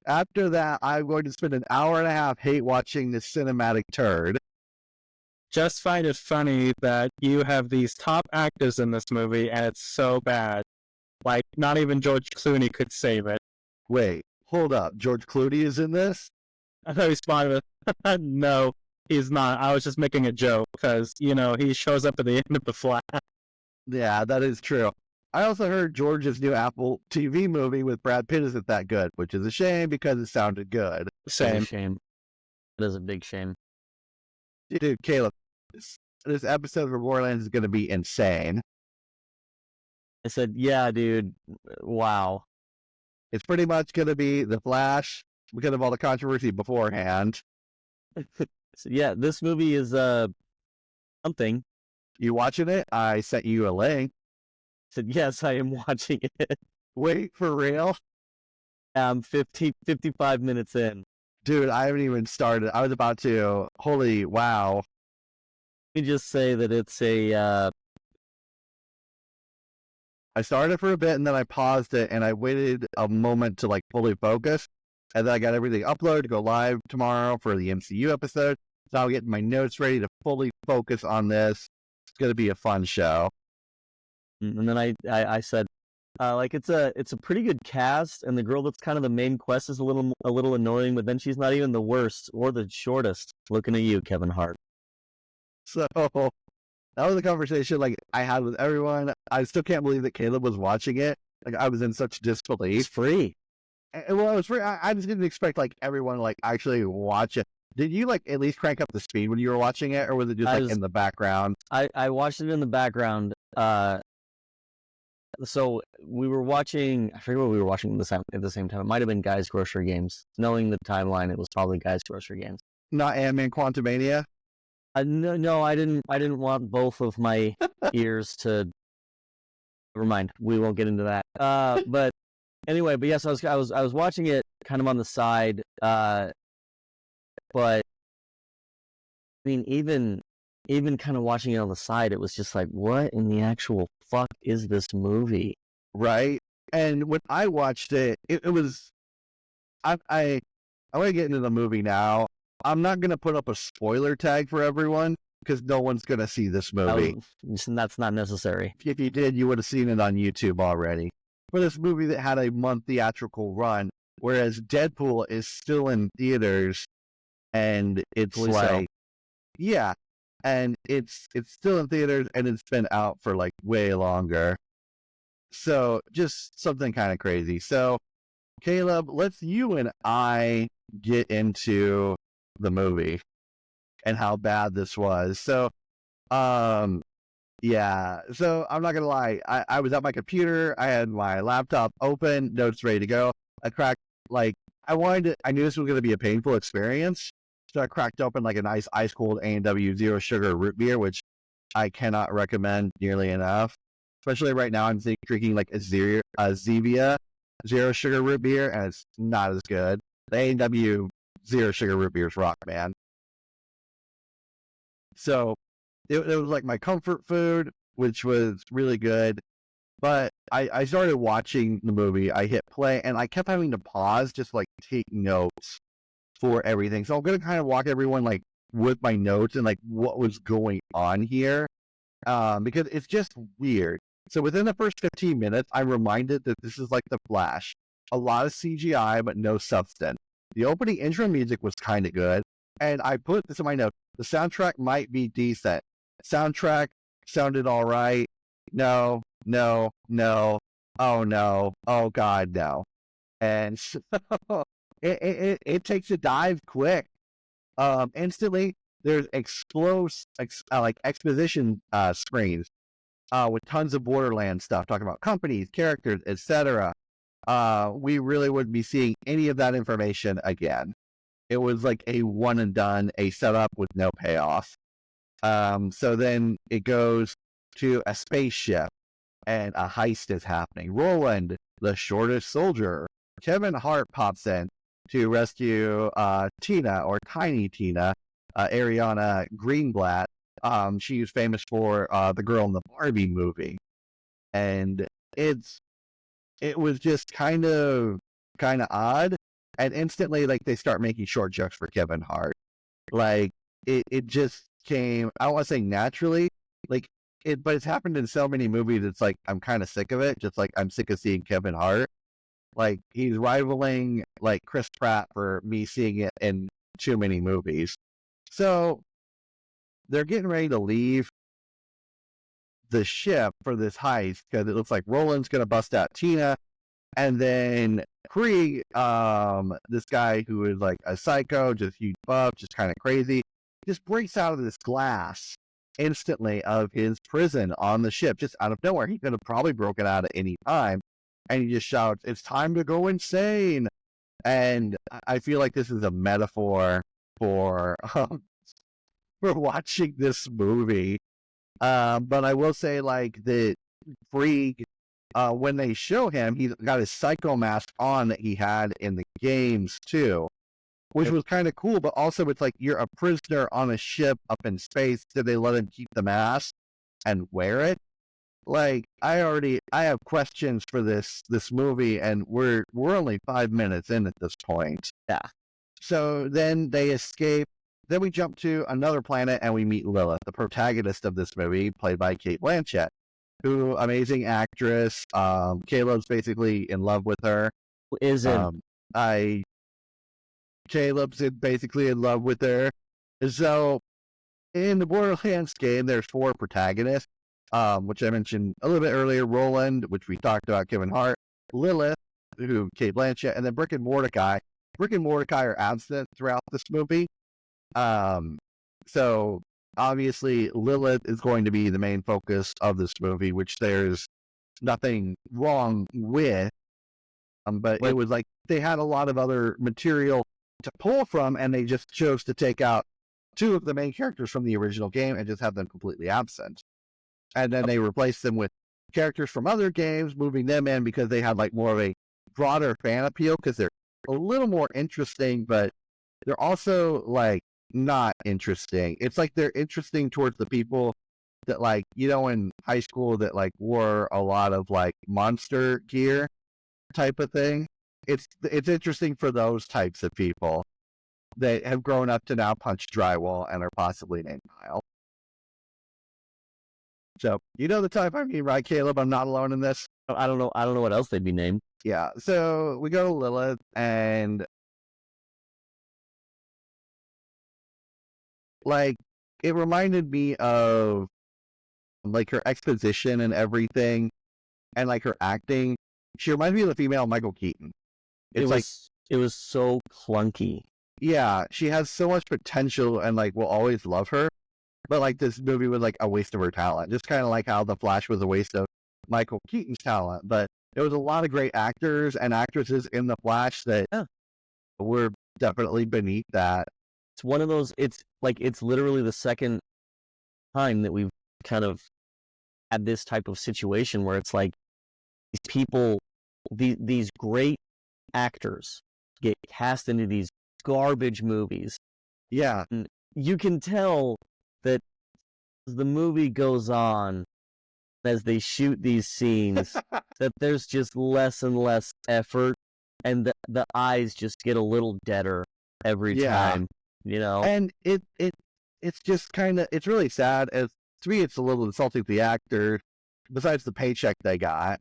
Speaker 2: after that, I'm going to spend an hour and a half hate watching this cinematic turd.
Speaker 3: Just find it funny that you have these top actors in this movie, and it's so bad. Like, not even George Clooney could save it.
Speaker 2: Wait, hold up. George Clooney is in this?
Speaker 3: And I responded with, no, he's not. I was just making a joke, because, you know, he shows up at the end of The Flash.
Speaker 2: Yeah, that is true. I also heard George's new Apple TV movie with Brad Pitt isn't that good, which is a shame because it sounded good.
Speaker 4: it's a
Speaker 3: Same.
Speaker 4: shame. It is a big shame.
Speaker 2: Dude, Caleb, this episode of Borderlands is going to be insane.
Speaker 4: I said, yeah, dude, wow.
Speaker 2: It's pretty much going to be The Flash because of all the controversy beforehand.
Speaker 4: So, yeah, this movie is something.
Speaker 2: You watching it? I sent you a link.
Speaker 4: I said, yes, I am watching it.
Speaker 2: Wait, for real?
Speaker 4: I'm 55 minutes in.
Speaker 2: Dude, I haven't even started. I was about to. Holy wow.
Speaker 4: Let me just say that it's a
Speaker 2: I started for a bit and then I paused it and I waited a moment to like fully focus. And then I got everything uploaded to go live tomorrow for the MCU episode. So I'll get my notes ready to fully focus on this. It's going to be a fun show.
Speaker 4: and then I said, like it's a pretty good cast, and the girl that's kind of the main quest is a little annoying, but then she's not even the worst or the shortest. Looking at you, Kevin Hart.
Speaker 2: So that was a conversation like I had with everyone. I still can't believe that Caleb was watching it. Like I was in such
Speaker 4: It's
Speaker 2: disbelief.
Speaker 4: free.
Speaker 2: And, well, it was free. I just didn't expect like everyone like actually watch it. Did you like at least crank up the speed when you were watching it, or was it just like in the background?
Speaker 4: I watched it in the background. So we were watching. I forget what we were watching at the same time. It might have been Guys Grocery Games. Knowing the timeline, it was probably Guys Grocery Games.
Speaker 2: Not Ant-Man Quantumania?
Speaker 4: No, I didn't want both of my ears to. Never mind. We won't get into that. But anyway, but yes, I was watching it kind of on the side. But I mean, even kind of watching it on the side, it was just like, what in the actual fuck is this movie?
Speaker 2: Right? And when I watched it, it was. I want to get into the movie now. I'm not going to put up a spoiler tag for everyone because no one's going to see this movie.
Speaker 4: That's not necessary.
Speaker 2: If you did, you would have seen it on YouTube already. For this movie that had a month theatrical run, whereas Deadpool is still in theaters, and it's
Speaker 4: Hopefully
Speaker 2: like,
Speaker 4: so.
Speaker 2: yeah, and it's still in theaters, and it's been out for like way longer. So just something kind of crazy. So, Caleb, let's you and I get into the movie and how bad this was. So, yeah. So I'm not gonna lie. I was at my computer. I had my laptop open, notes ready to go. I cracked I knew this was gonna be a painful experience. So I cracked open like a nice ice cold A&W zero sugar root beer, which I cannot recommend nearly enough. Especially right now, I'm drinking like a Zevia zero sugar root beer, and it's not as good. The A&W zero sugar root beers rock, man. So it was like my comfort food, which was really good. But I started watching the movie. I hit play, and I kept having to pause just like take notes for everything. So I'm gonna kind of walk everyone like with my notes and like what was going on here, because it's just weird. So within the first 15 minutes, I'm reminded that this is like The Flash. A lot of CGI, but no substance. The opening intro music was kind of good. And I put this in my notes. The soundtrack might be decent. Soundtrack sounded all right. No. Oh no. Oh God, no. And so it takes a dive quick. Instantly, there's exposition screens with tons of Borderlands stuff, talking about companies, characters, etc. We really wouldn't be seeing any of that information again. It was like a one and done, a setup with no payoff. So then it goes to a spaceship and a heist is happening. Roland, the shortest soldier, Kevin Hart pops in to rescue Tina, or Tiny Tina, Ariana Greenblatt. She was famous for the girl in the Barbie movie. And it was just kind of odd. And instantly, like, they start making short jokes for Kevin Hart. Like, it just came, I don't want to say naturally, like, but it's happened in so many movies, it's like, I'm kind of sick of it. Just like, I'm sick of seeing Kevin Hart. Like, he's rivaling, like, Chris Pratt for me seeing it in too many movies. So, they're getting ready to leave the ship for this heist, because it looks like Roland's going to bust out Tina, and then Krieg, this guy who is like a psycho, just huge buff, just kind of crazy, just breaks out of this glass instantly of his prison on the ship, just out of nowhere. He could have probably broken out at any time, and he just shouts, "It's time to go insane!" And I feel like this is a metaphor for watching this movie. But I will say, like, the Krieg, when they show him, he's got his psycho mask on that he had in the games too, which was kind of cool. But also, it's like, you're a prisoner on a ship up in space. Did they let him keep the mask and wear it? Like, I have questions for this movie, and we're only 5 minutes in at this point.
Speaker 4: Yeah.
Speaker 2: So then they escape. Then we jump to another planet and we meet Lilith, the protagonist of this movie, played by Cate Blanchett, who, amazing actress. Caleb's basically in love with her. Caleb's basically in love with her. So in the Borderlands game, there's 4 protagonists, which I mentioned a little bit earlier. Roland, which we talked about, Kevin Hart, Lilith, who Cate Blanchett, and then Brick and Mordecai. Brick and Mordecai are absent throughout this movie. So obviously Lilith is going to be the main focus of this movie, which there's nothing wrong with. But it was like they had a lot of other material to pull from, and they just chose to take out 2 of the main characters from the original game and just have them completely absent. And then they replaced them with characters from other games, moving them in because they had like more of a broader fan appeal, because they're a little more interesting, but they're also like not interesting. It's like they're interesting towards the people that, like, you know, in high school that like wore a lot of like monster gear type of thing. It's interesting for those types of people that have grown up to now punch drywall and are possibly named Kyle. So you know the type I mean, right, Caleb? I'm not alone in this.
Speaker 4: I don't know what else they'd be named.
Speaker 2: Yeah. So we go to Lilith, and like, it reminded me of like her exposition and everything, and like her acting. She reminds me of the female Michael Keaton.
Speaker 4: It was so clunky.
Speaker 2: Yeah, she has so much potential, and like we'll always love her. But like, this movie was like a waste of her talent, just kind of like how The Flash was a waste of Michael Keaton's talent. But there was a lot of great actors and actresses in The Flash that were definitely beneath that.
Speaker 4: It's one of those. It's literally the second time that we've kind of had this type of situation where it's like these people, these great actors get cast into these garbage movies.
Speaker 2: Yeah,
Speaker 4: and you can tell that as the movie goes on, as they shoot these scenes, that there's just less and less effort, and the eyes just get a little deader every time. You know,
Speaker 2: and it's just kind of, it's really sad. As to me, it's a little insulting to the actors, besides the paycheck they got.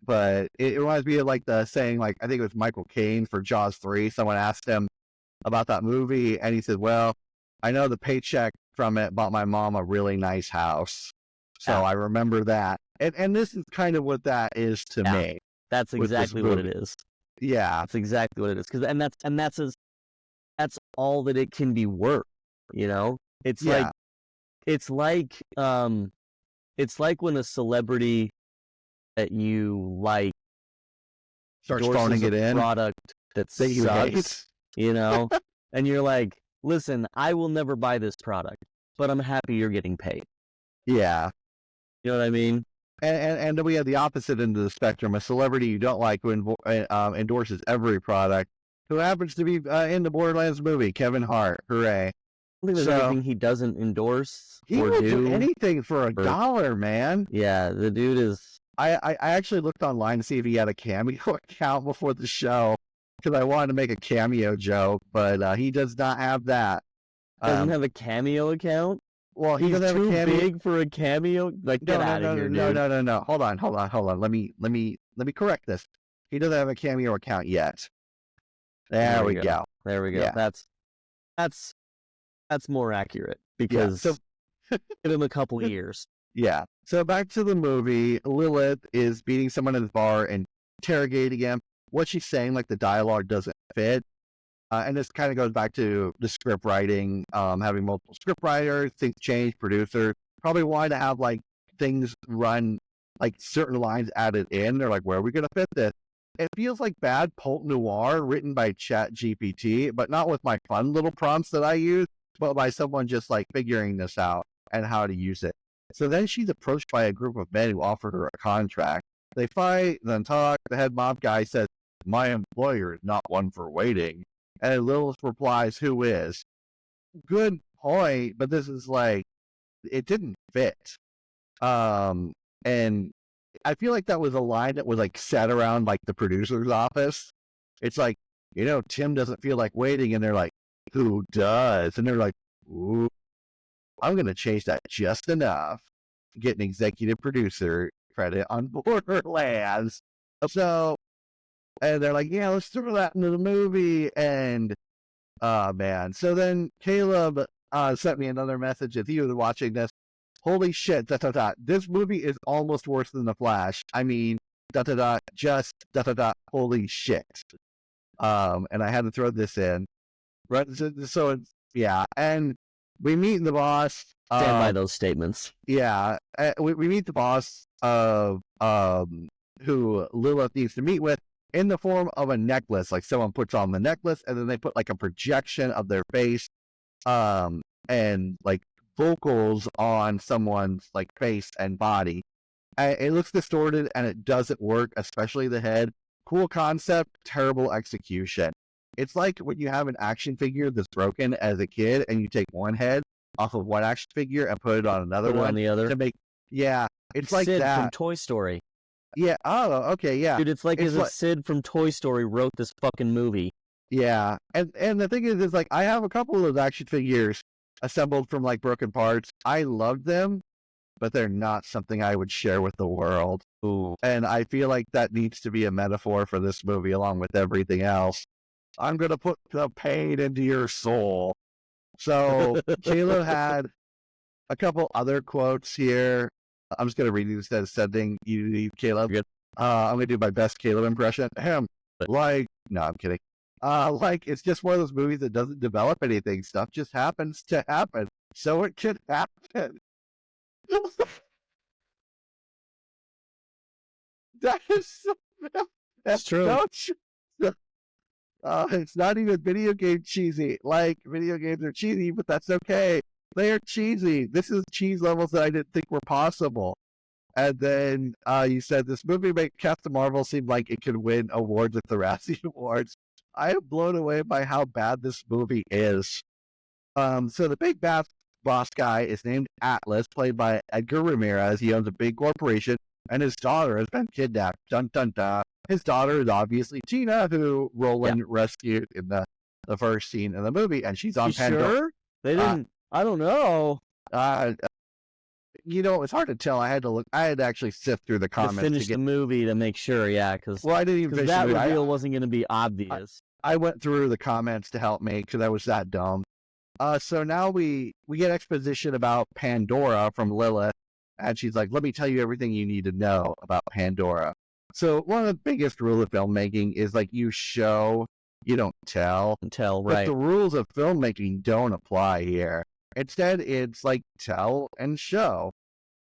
Speaker 2: But it reminds me of like the saying, like, I think it was Michael Caine for Jaws 3. Someone asked him about that movie, and he said, "Well, I know the paycheck from it bought my mom a really nice house, so I remember that." And this is kind of what that is to me.
Speaker 4: That's exactly what it is.
Speaker 2: Yeah,
Speaker 4: that's exactly what it is. That's all that it can be worth. You know, it's like when a celebrity that you like
Speaker 2: starts phoning it in
Speaker 4: product that sucks, you know? And you're like, listen, I will never buy this product, but I'm happy you're getting paid.
Speaker 2: Yeah.
Speaker 4: You know what I mean?
Speaker 2: And then we have the opposite end of the spectrum, a celebrity you don't like who endorses every product, who happens to be in the Borderlands movie, Kevin Hart. Hooray.
Speaker 4: I think there's anything he doesn't endorse
Speaker 2: He
Speaker 4: or
Speaker 2: will
Speaker 4: do.
Speaker 2: do anything for $1, man.
Speaker 4: Yeah, the dude is...
Speaker 2: I actually looked online to see if he had a Cameo account before the show, because I wanted to make a Cameo joke, but he does not have that.
Speaker 4: Doesn't have a Cameo account?
Speaker 2: Well, he
Speaker 4: He's
Speaker 2: doesn't have
Speaker 4: too
Speaker 2: a Cameo.
Speaker 4: big for a Cameo? Like, get out of here, dude.
Speaker 2: No. Hold on. Let me correct this. He doesn't have a Cameo account yet. There we go.
Speaker 4: There we go.
Speaker 2: Yeah.
Speaker 4: That's more accurate, because give him a couple years.
Speaker 2: Yeah. So back to the movie, Lilith is beating someone in the bar and interrogating him. What she's saying, like the dialogue doesn't fit. And this kind of goes back to the script writing, having multiple script writers, things change, producers. Probably wanted to have like things run, like certain lines added in. They're like, where are we going to fit this? It feels like bad pulp noir written by ChatGPT, but not with my fun little prompts that I use, but by someone just like figuring this out and how to use it. So then she's approached by a group of men who offer her a contract. They fight, then talk. The head mob guy says, my employer is not one for waiting. And Lilith replies, who is? Good point, but this is like, it didn't fit. And I feel like that was a line that was like set around like the producer's office. It's like, Tim doesn't feel like waiting, and they're like, who does? And they're like, ooh, I'm going to change that just enough to get an executive producer credit on Borderlands. So, and they're like, yeah, let's throw that into the movie. And, man. So then Caleb sent me another message. If you were watching this, holy shit, this movie is almost worse than The Flash. I mean, holy shit. And I had to throw this in. Right. So it's, yeah. And we meet the boss.
Speaker 4: Stand by those statements.
Speaker 2: Yeah. We meet the boss of who Lilith needs to meet with in the form of a necklace. Like someone puts on the necklace and then they put like a projection of their face and like vocals on someone's like face and body. It looks distorted and it doesn't work, especially the head. Cool concept, terrible execution. It's like when you have an action figure that's broken as a kid and you take one head off of one action figure and put it on another one
Speaker 4: on the other
Speaker 2: to make, yeah, it's like
Speaker 4: Sid
Speaker 2: that
Speaker 4: from Toy Story.
Speaker 2: Yeah. Oh, okay. Yeah.
Speaker 4: Dude, it's like as if Sid from Toy Story wrote this fucking movie.
Speaker 2: Yeah. And the thing is like, I have a couple of those action figures assembled from like broken parts. I love them, but they're not something I would share with the world.
Speaker 4: Ooh.
Speaker 2: And I feel like that needs to be a metaphor for this movie along with everything else. I'm going to put the pain into your soul. So Caleb had a couple other quotes here. I'm just going to read these instead of sending you, Caleb. I'm going to do my best Caleb impression. Like, no, I'm kidding. Like, it's just one of those movies that doesn't develop anything. Stuff just happens to happen. So it could happen. That is so,
Speaker 4: that's true.
Speaker 2: It's not even video game cheesy. Like, video games are cheesy, but that's okay. They are cheesy. This is cheese levels that I didn't think were possible. And then you said this movie made Captain Marvel seem like it could win awards at the Razzie Awards. I am blown away by how bad this movie is. So the big bad boss guy is named Atlas, played by Edgar Ramirez. He owns a big corporation, and his daughter has been kidnapped. Dun dun dun. His daughter is obviously Tina, who Roland rescued in the first scene in the movie, and she's on Pandora.
Speaker 4: Sure? They didn't. I don't know.
Speaker 2: It's hard to tell. I had to actually sift through the comments
Speaker 4: to finish the movie to make sure. Yeah, because
Speaker 2: I didn't even finish
Speaker 4: that reveal wasn't going to be obvious.
Speaker 2: I went through the comments to help me because I was that dumb. So now we get exposition about Pandora from Lilith, and she's like, "Let me tell you everything you need to know about Pandora." So one of the biggest rules of filmmaking is like you show, you don't tell.
Speaker 4: Right.
Speaker 2: But the rules of filmmaking don't apply here. Instead, it's like tell and show.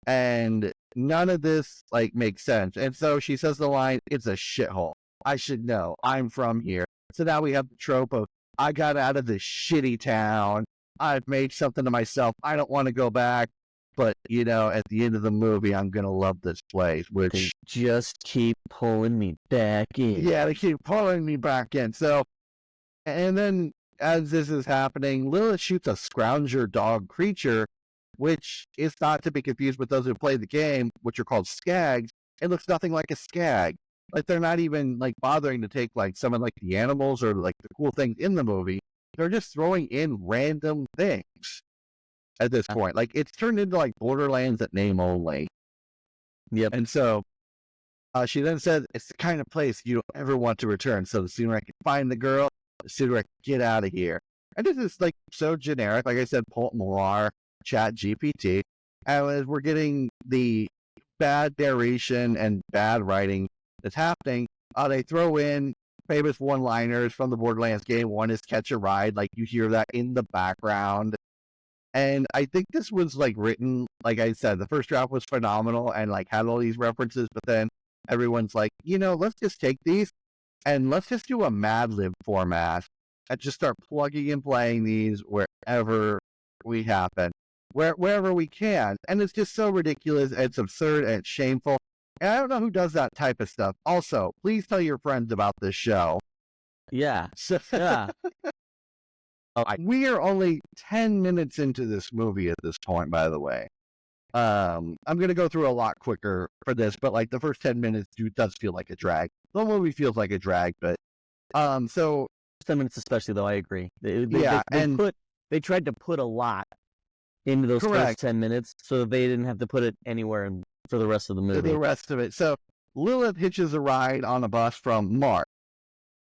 Speaker 2: And none of this like makes sense. And so she says the line, "It's a shithole. I should know. I'm from here." So now we have the trope of I got out of this shitty town. I've made something to myself. I don't want to go back. But, you know, at the end of the movie, I'm going to love this place, which...
Speaker 4: They just keep pulling me back in.
Speaker 2: Yeah, they keep pulling me back in. So, and then as this is happening, Lilith shoots a scrounger dog creature, which is not to be confused with those who play the game, which are called skags. It looks nothing like a skag. Like, they're not even, like, bothering to take, like, some of, like, the animals or, like, the cool things in the movie. They're just throwing in random things at this point. Like, it's turned into, like, Borderlands at name only.
Speaker 4: Yep.
Speaker 2: And so, she then says, it's the kind of place you don't ever want to return. So the sooner I can find the girl, the sooner I can get out of here. And this is, like, so generic. Like I said, Pult Noir, Chat GPT. And as we're getting the bad narration and bad writing that's happening, they throw in famous one-liners from the Borderlands game. One is catch a ride. Like, you hear that in the background. And I think this was, like, written, like I said, the first draft was phenomenal and, like, had all these references, but then everyone's like, you know, let's just take these and let's just do a Mad Lib format and just start plugging and playing these wherever we happen, wherever we can. And it's just so ridiculous, and it's absurd, and it's shameful. And I don't know who does that type of stuff. Also, please tell your friends about this show.
Speaker 4: Yeah.
Speaker 2: So,
Speaker 4: Yeah.
Speaker 2: we are only 10 minutes into this movie at this point, by the way. I'm going to go through a lot quicker for this, but like the first 10 minutes does feel like a drag. The whole movie feels like a drag, but so
Speaker 4: 10 minutes especially, though, I agree. They tried to put a lot into those first 10 minutes so that they didn't have to put it anywhere for the rest of the movie.
Speaker 2: The rest of it. So Lilith hitches a ride on a bus from Mark.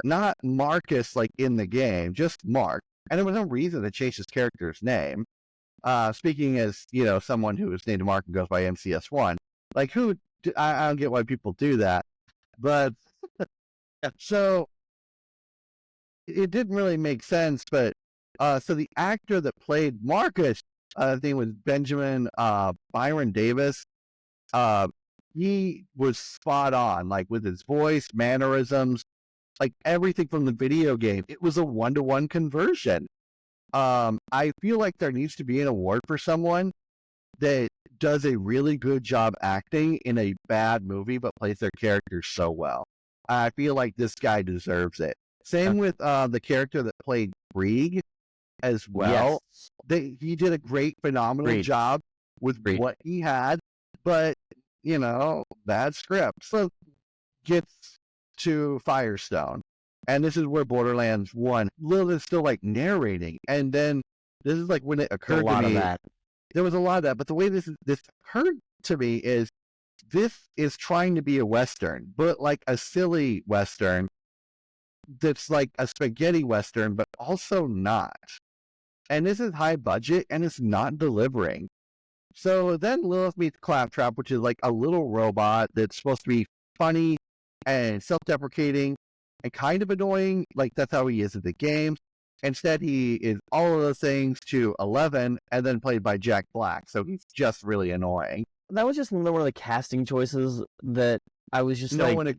Speaker 2: Not Marcus like in the game, just Mark. And there was no reason to change his character's name. Speaking as, you know, someone who is named Mark and goes by MCS1. Like, I don't get why people do that. But, so, it didn't really make sense, but, so the actor that played Marcus, I think was Benjamin Byron Davis, he was spot on, like, with his voice, mannerisms, like, everything from the video game. It was a 1-to-1 conversion. I feel like there needs to be an award for someone that does a really good job acting in a bad movie, but plays their character so well. I feel like this guy deserves it. Same with the character that played Krieg as well. Yes. He did a phenomenal job with what he had, but, you know, bad script. So gets to Firestone. And this is where Borderlands 1, Lilith is still like narrating. And then this is like when it occurred to me. There was a lot of that. But the way this occurred to me is this is trying to be a Western, but like a silly Western that's like a spaghetti Western, but also not. And this is high budget and it's not delivering. So then Lilith meets Claptrap, which is like a little robot that's supposed to be funny and self-deprecating and kind of annoying. Like, that's how he is in the game. Instead, he is all of those things to 11 and then played by Jack Black. So he's just really annoying.
Speaker 4: That was just one of the casting choices that I was just
Speaker 2: no one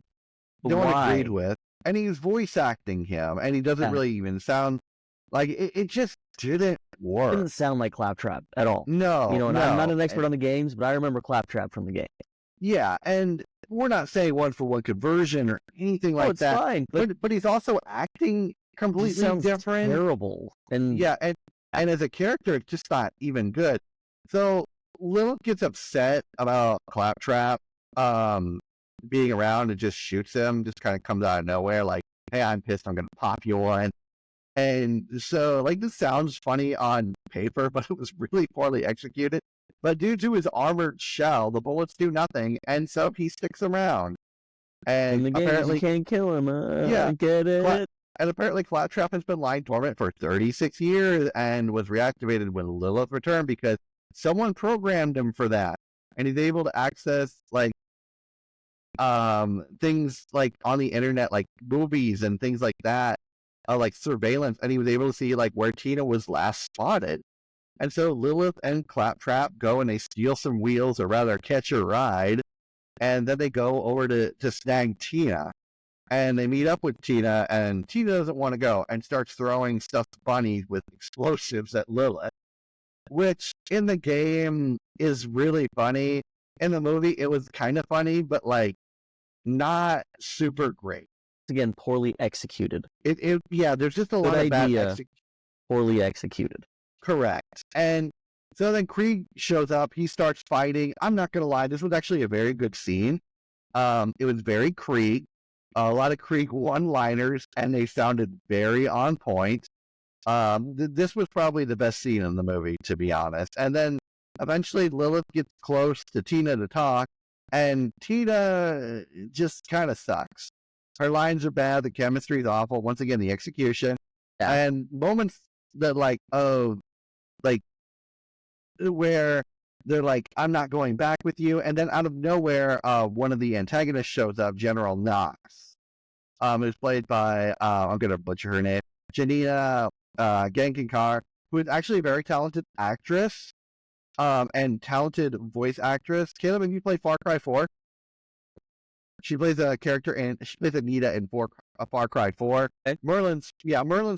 Speaker 2: agreed with. And he's voice acting him, and he doesn't really even sound like it just didn't work.
Speaker 4: It didn't sound like Claptrap at all.
Speaker 2: No.
Speaker 4: You know, and I'm not an expert on the games, but I remember Claptrap from the game.
Speaker 2: Yeah, and we're not saying one-for-one conversion or anything like that.
Speaker 4: It's fine.
Speaker 2: But he's also acting completely different.
Speaker 4: Terrible. And
Speaker 2: yeah, and as a character, it's just not even good. So Lilith gets upset about Claptrap being around and just shoots him, just kind of comes out of nowhere, like, hey, I'm pissed, I'm going to pop you one. And so, like, this sounds funny on paper, but it was really poorly executed. But due to his armored shell, the bullets do nothing, and so he sticks around. And
Speaker 4: in the game,
Speaker 2: apparently
Speaker 4: you can't kill him.
Speaker 2: Yeah,
Speaker 4: get it.
Speaker 2: And apparently Claptrap has been lying dormant for 36 years and was reactivated when Lilith returned because someone programmed him for that. And he's able to access, like, things, like, on the internet, like movies and things like that, like surveillance. And he was able to see, like, where Tina was last spotted. And so Lilith and Claptrap go and they steal some wheels, or rather catch a ride, and then they go over to snag Tina. and they meet up with Tina, and Tina doesn't want to go and starts throwing stuffed bunnies with explosives at Lilith, which in the game is really funny. In the movie, it was kind of funny, but like not super great.
Speaker 4: Again, poorly executed.
Speaker 2: Yeah, there's just a lot
Speaker 4: Good
Speaker 2: of bad
Speaker 4: idea.
Speaker 2: execution.
Speaker 4: Poorly executed.
Speaker 2: Correct. And so then Krieg shows up. He starts fighting. I'm not going to lie. This was actually a very good scene. It was very Krieg. A lot of Krieg one-liners, and they sounded very on point. This was probably the best scene in the movie, to be honest. And then eventually Lilith gets close to Tina to talk, and Tina just kind of sucks. Her lines are bad. The chemistry is awful. Once again, the execution.
Speaker 4: Yeah.
Speaker 2: And moments that where they're like, I'm not going back with you. And then out of nowhere, one of the antagonists shows up, General Knox, who's played by, I'm going to butcher her name, Janina Gankinkar, who is actually a very talented actress and talented voice actress. Caleb, have you played Far Cry 4? She plays a character she plays Anita in Far Cry 4. Merlin's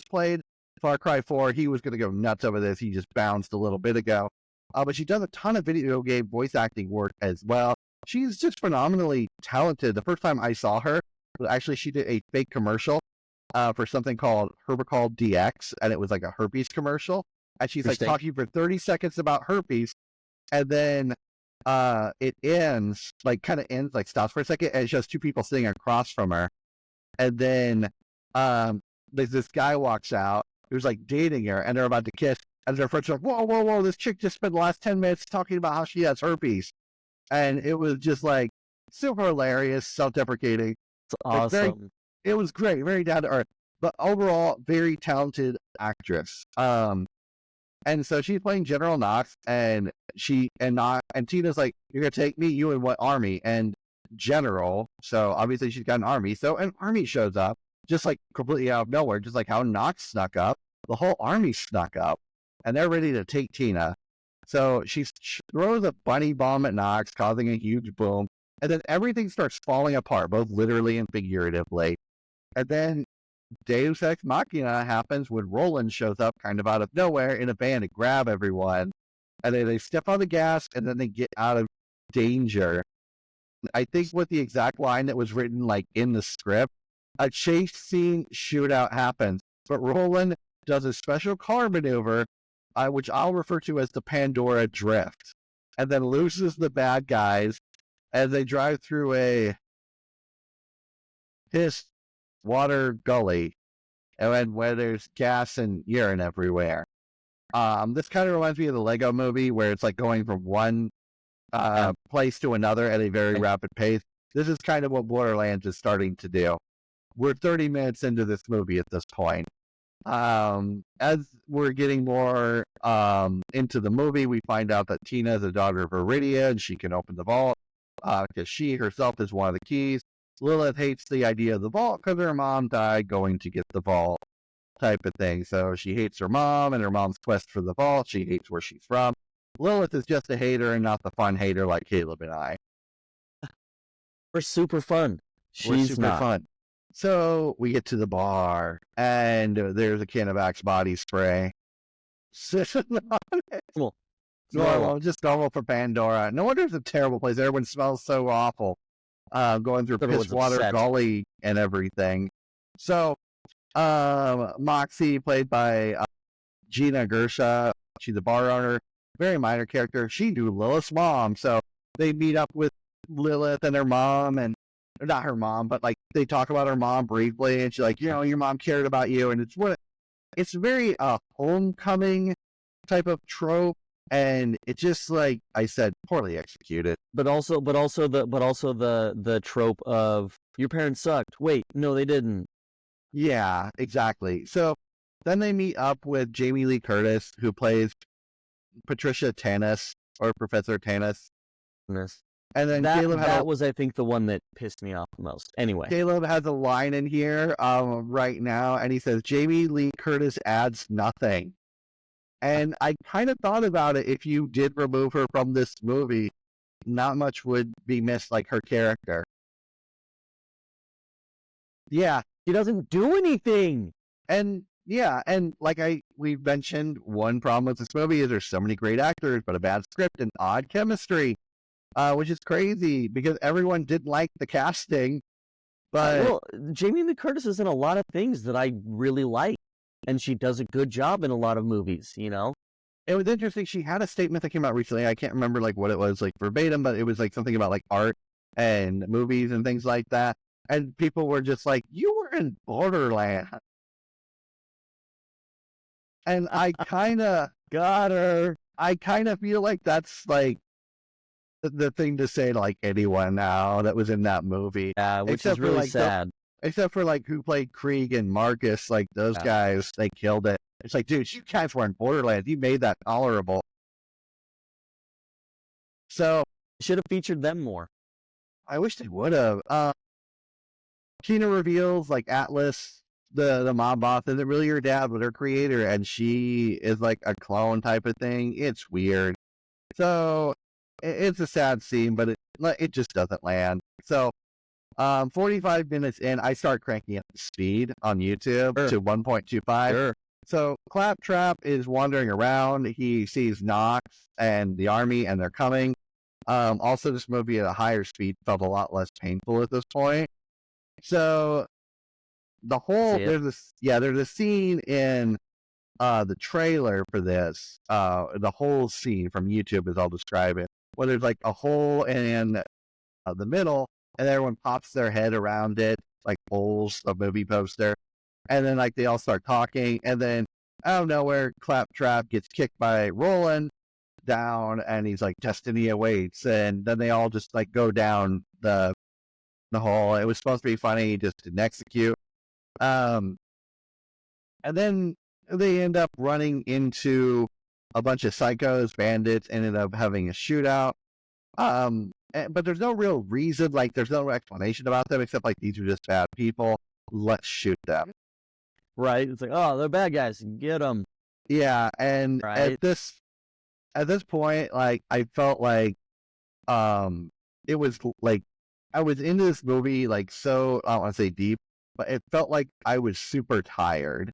Speaker 2: played Far Cry 4. He was going to go nuts over this. He just bounced a little bit ago. But she does a ton of video game voice acting work as well. She's just phenomenally talented. The first time I saw her, actually she did a fake commercial for something called Herbicol DX, and it was like a herpes commercial. And she's like talking for 30 seconds about herpes, and then it ends, like stops for a second, and it's just two people sitting across from her. And then this guy walks out who's like dating her, and they're about to kiss. And their friends are like, whoa, this chick just spent the last 10 minutes talking about how she has herpes. And it was just like super hilarious, self-deprecating.
Speaker 4: It's awesome.
Speaker 2: It was great, very down to earth. But overall, very talented actress. And so she's playing General Knox, and Tina's like, you're going to take me, you in what army? And General, so obviously she's got an army. So an army shows up, just like completely out of nowhere, just like how Knox snuck up. The whole army snuck up. And they're ready to take Tina. So she throws a bunny bomb at Knox, causing a huge boom. And then everything starts falling apart, both literally and figuratively. And then Deus Ex Machina happens when Roland shows up kind of out of nowhere in a van to grab everyone. And then they step on the gas, and then they get out of danger. I think with the exact line that was written like in the script, a chase scene shootout happens. But Roland does a special car maneuver, which I'll refer to as the Pandora Drift, and then loses the bad guys as they drive through a piss water gully, and where there's gas and urine everywhere. This kind of reminds me of the Lego movie, where it's like going from one place to another at a very rapid pace. This is kind of what Borderlands is starting to do. We're 30 minutes into this movie at this point. As we're getting more into the movie, we find out that Tina is the daughter of Iridia, and she can open the vault because she herself is one of the keys. Lilith hates the idea of the vault because her mom died going to get the vault, type of thing. So she hates her mom and her mom's quest for the vault. She hates where she's from. Lilith is just a hater and not the fun hater like Caleb and I.
Speaker 4: We're super fun.
Speaker 2: We're super fun. So we get to the bar, and there's a can of Axe body spray. Normal, just normal for Pandora. No wonder it's a terrible place. Everyone smells so awful. Going through piss water gully and everything. So, Moxie, played by Gina Gersha, she's a bar owner, very minor character. She knew Lilith's mom, so they meet up with Lilith and her mom, and not her mom, but like they talk about her mom briefly, and she's like, your mom cared about you, and it's very homecoming type of trope, and it's just like I said, poorly executed.
Speaker 4: But also the trope of your parents sucked. Wait, no, they didn't.
Speaker 2: Yeah, exactly. So then they meet up with Jamie Lee Curtis, who plays Patricia Tanis, or Professor Tanis. And then
Speaker 4: that was, I think, the one that pissed me off the most. Anyway,
Speaker 2: Caleb has a line in here right now, and he says, Jamie Lee Curtis adds nothing. And I kind of thought about it. If you did remove her from this movie, not much would be missed, like her character. Yeah,
Speaker 4: He doesn't do anything.
Speaker 2: and yeah, and like we've mentioned, one problem with this movie is there's so many great actors, but a bad script and odd chemistry, which is crazy because everyone did like the casting, but
Speaker 4: Well, Jamie Lee Curtis is in a lot of things that I really like, and she does a good job in a lot of movies, you know?
Speaker 2: it was interesting. She had a statement that came out recently. I can't remember like what it was like verbatim, but it was like something about like art and movies and things like that. And people were just like, "You were in Borderlands," and I kind of
Speaker 4: Got her.
Speaker 2: feel like that's like the thing to say to like anyone now that was in that movie.
Speaker 4: Yeah, which
Speaker 2: Except
Speaker 4: is
Speaker 2: for,
Speaker 4: really
Speaker 2: like,
Speaker 4: sad.
Speaker 2: Except for like who played Krieg and Marcus, like those
Speaker 4: Yeah.
Speaker 2: guys, they killed it. It's like, dude, you guys were in Borderlands. You made that tolerable. So
Speaker 4: Should have featured them more.
Speaker 2: I wish they would have. Tina reveals like Atlas, the mob boss, isn't really her dad, but her creator, and she is like a clone type of thing. It's weird. So it's a sad scene, but it just doesn't land. So 45 minutes in, I start cranking up the speed on YouTube
Speaker 4: Sure.
Speaker 2: to 1.25.
Speaker 4: Sure.
Speaker 2: So Claptrap is wandering around. He sees Knox and the army, and they're coming. Also, this movie at a higher speed felt a lot less painful at this point. So the whole
Speaker 4: See it?
Speaker 2: there's a scene in the trailer for this. The whole scene from YouTube, as I'll describe it, where there's like a hole in the middle, and everyone pops their head around it, like pulls a movie poster, and then like they all start talking, and then out of nowhere, Claptrap gets kicked by Roland down, and he's like, "Destiny awaits," and then they all just like go down the hole. It was supposed to be funny, he just didn't execute. And then they end up running into a bunch of psychos, bandits, ended up having a shootout. But there's no real reason, like there's no explanation about them except like these are just bad people. Let's shoot them.
Speaker 4: Right? It's like, oh, they're bad guys. Get them.
Speaker 2: Yeah, and
Speaker 4: Right.
Speaker 2: at this point, like I felt like it was like I was into this movie like so I don't want to say deep, but it felt like I was super tired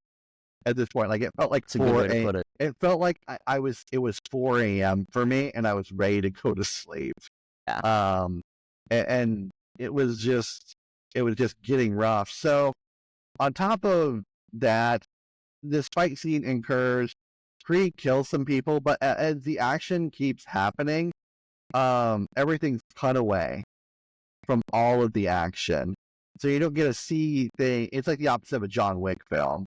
Speaker 2: at this point. Like it felt like
Speaker 4: That's a good
Speaker 2: 4
Speaker 4: way to
Speaker 2: a.m.
Speaker 4: put it.
Speaker 2: It felt like it was 4 a.m. for me, and I was ready to go to sleep.
Speaker 4: Yeah.
Speaker 2: And it was just getting rough. So on top of that, this fight scene incurs. Krieg kills some people, but as the action keeps happening, everything's cut away from all of the action. So you don't get to see things. It's like the opposite of a John Wick film.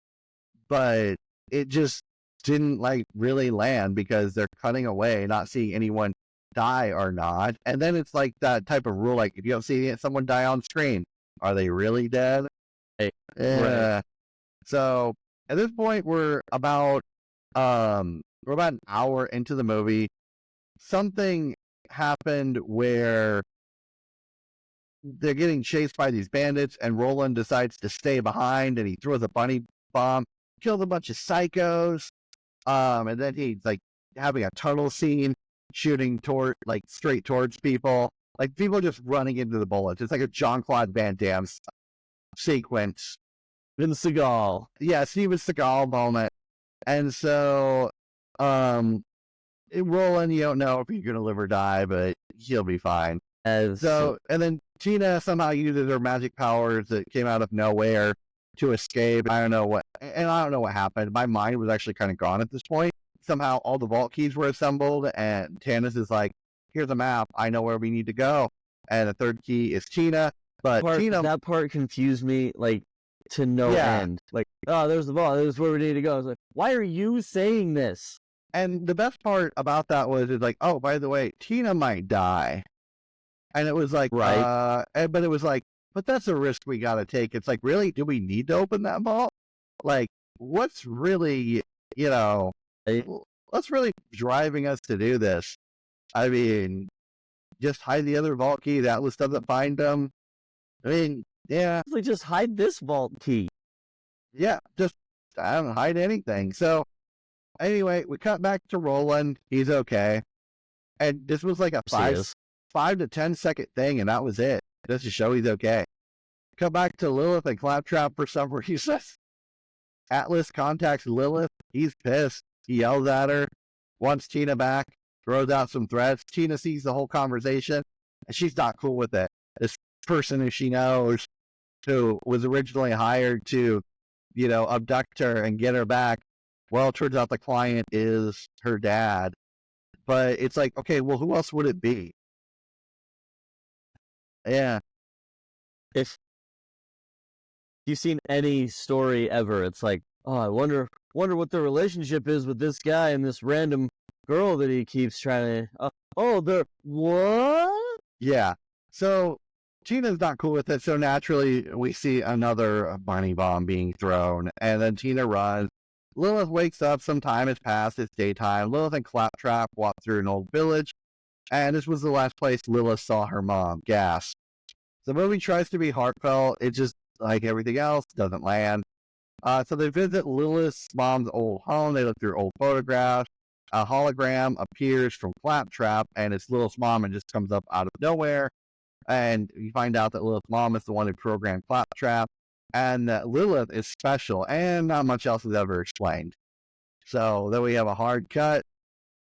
Speaker 2: But it just didn't like really land because they're cutting away, not seeing anyone die or not. And then it's like that type of rule, like if you don't see someone die on screen, are they really dead?
Speaker 4: Right.
Speaker 2: So at this point we're about an hour into the movie. Something happened where they're getting chased by these bandits, and Roland decides to stay behind, and he throws a bunny bomb, kills a bunch of psychos, and then he's like having a tunnel scene, shooting straight towards people, like people just running into the bullets. It's like a Jean-Claude Van Damme sequence.
Speaker 4: Vin Seagal.
Speaker 2: Yeah, Steven Seagal moment. And so, Roland, you don't know if you're gonna live or die, but he'll be fine. And then Tina somehow uses her magic powers that came out of nowhere to escape. I don't know what happened. My mind was actually kind of gone at this point. Somehow all the vault keys were assembled, and Tannis is like, "Here's a map. I know where we need to go." And the third key is Tina. But
Speaker 4: that part confused me, like, to no end. Like, oh, there's the vault. This is where we need to go. I was like, why are you saying this?
Speaker 2: And the best part about that was, it's like, oh, by the way, Tina might die. And it was like,
Speaker 4: right.
Speaker 2: But it was like, but that's a risk we got to take. It's like, really? Do we need to open that vault? Like, what's really, what's really driving us to do this? I mean, just hide the other vault key. That was doesn't find them. I mean, yeah.
Speaker 4: Like, just hide this vault key.
Speaker 2: Yeah, just I don't hide anything. So anyway, we cut back to Roland. He's okay. And this was like a 5 to 10 second thing, and that was it. Just to show he's okay. Come back to Lilith and Claptrap for some reason. Atlas contacts Lilith. He's pissed. He yells at her, wants Tina back, throws out some threats. Tina sees the whole conversation, and she's not cool with it. This person who she knows, who was originally hired to, abduct her and get her back, well, it turns out the client is her dad. But it's like, okay, well, who else would it be? Yeah.
Speaker 4: If you've seen any story ever, it's like, oh, I wonder what the relationship is with this guy and this random girl that he keeps trying to. They're what?
Speaker 2: Yeah. So Tina's not cool with it. So naturally, we see another bunny bomb being thrown, and then Tina runs. Lilith wakes up. Some time has passed. It's daytime. Lilith and Claptrap walk through an old village, and this was the last place Lilith saw her mom. Gasp. The movie tries to be heartfelt. It just, like everything else, doesn't land. So they visit Lilith's mom's old home. They look through old photographs. A hologram appears from Claptrap, and it's Lilith's mom, and just comes up out of nowhere. And you find out that Lilith's mom is the one who programmed Claptrap, and that Lilith is special, and not much else is ever explained. So then we have a hard cut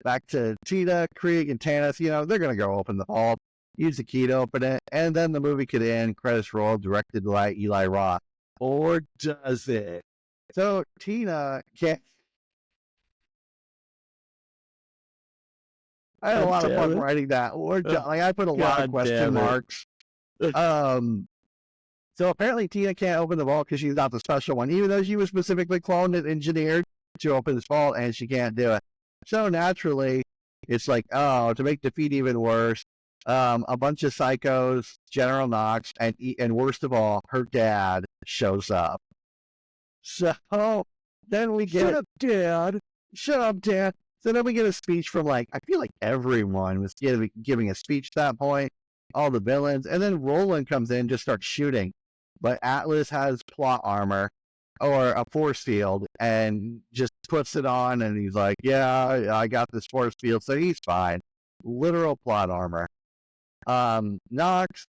Speaker 2: back to Tina, Krieg, and Tanis. They're going to go open the vault, use the key to open it, and then the movie could end, credits roll, directed by Eli Roth. Or does it? So Tina can't. I had a lot of fun writing that. Or I put a lot of question marks. So apparently Tina can't open the vault because she's not the special one, even though she was specifically cloned and engineered to open this vault, and she can't do it. So naturally, it's like, to make defeat even worse, a bunch of psychos, General Knox, and worst of all, her dad shows up. So then we get... Shut up, Dad. Shut up, Dad. So then we get a speech from, I feel like everyone was giving a speech at that point, all the villains, and then Roland comes in and just starts shooting. But Atlas has plot armor, or a force field, and just puts it on, and he's like, yeah, I got this force field, so he's fine. Literal plot armor. Knox...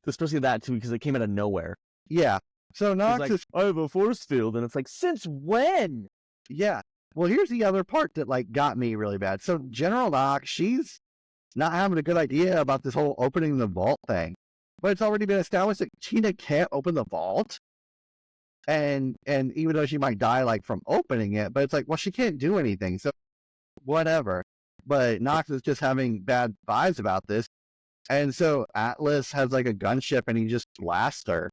Speaker 4: especially that, too, because it came out of nowhere.
Speaker 2: Yeah. So Knox
Speaker 4: like, I have a force field, and it's like, since when?
Speaker 2: Yeah. Well, here's the other part that, got me really bad. So General Knox, she's not having a good idea about this whole opening the vault thing. But it's already been established that Tina can't open the vault. And even though she might die, from opening it, but it's like, well, she can't do anything, so whatever. But Knox is just having bad vibes about this. And so Atlas has, a gunship, and he just blasts her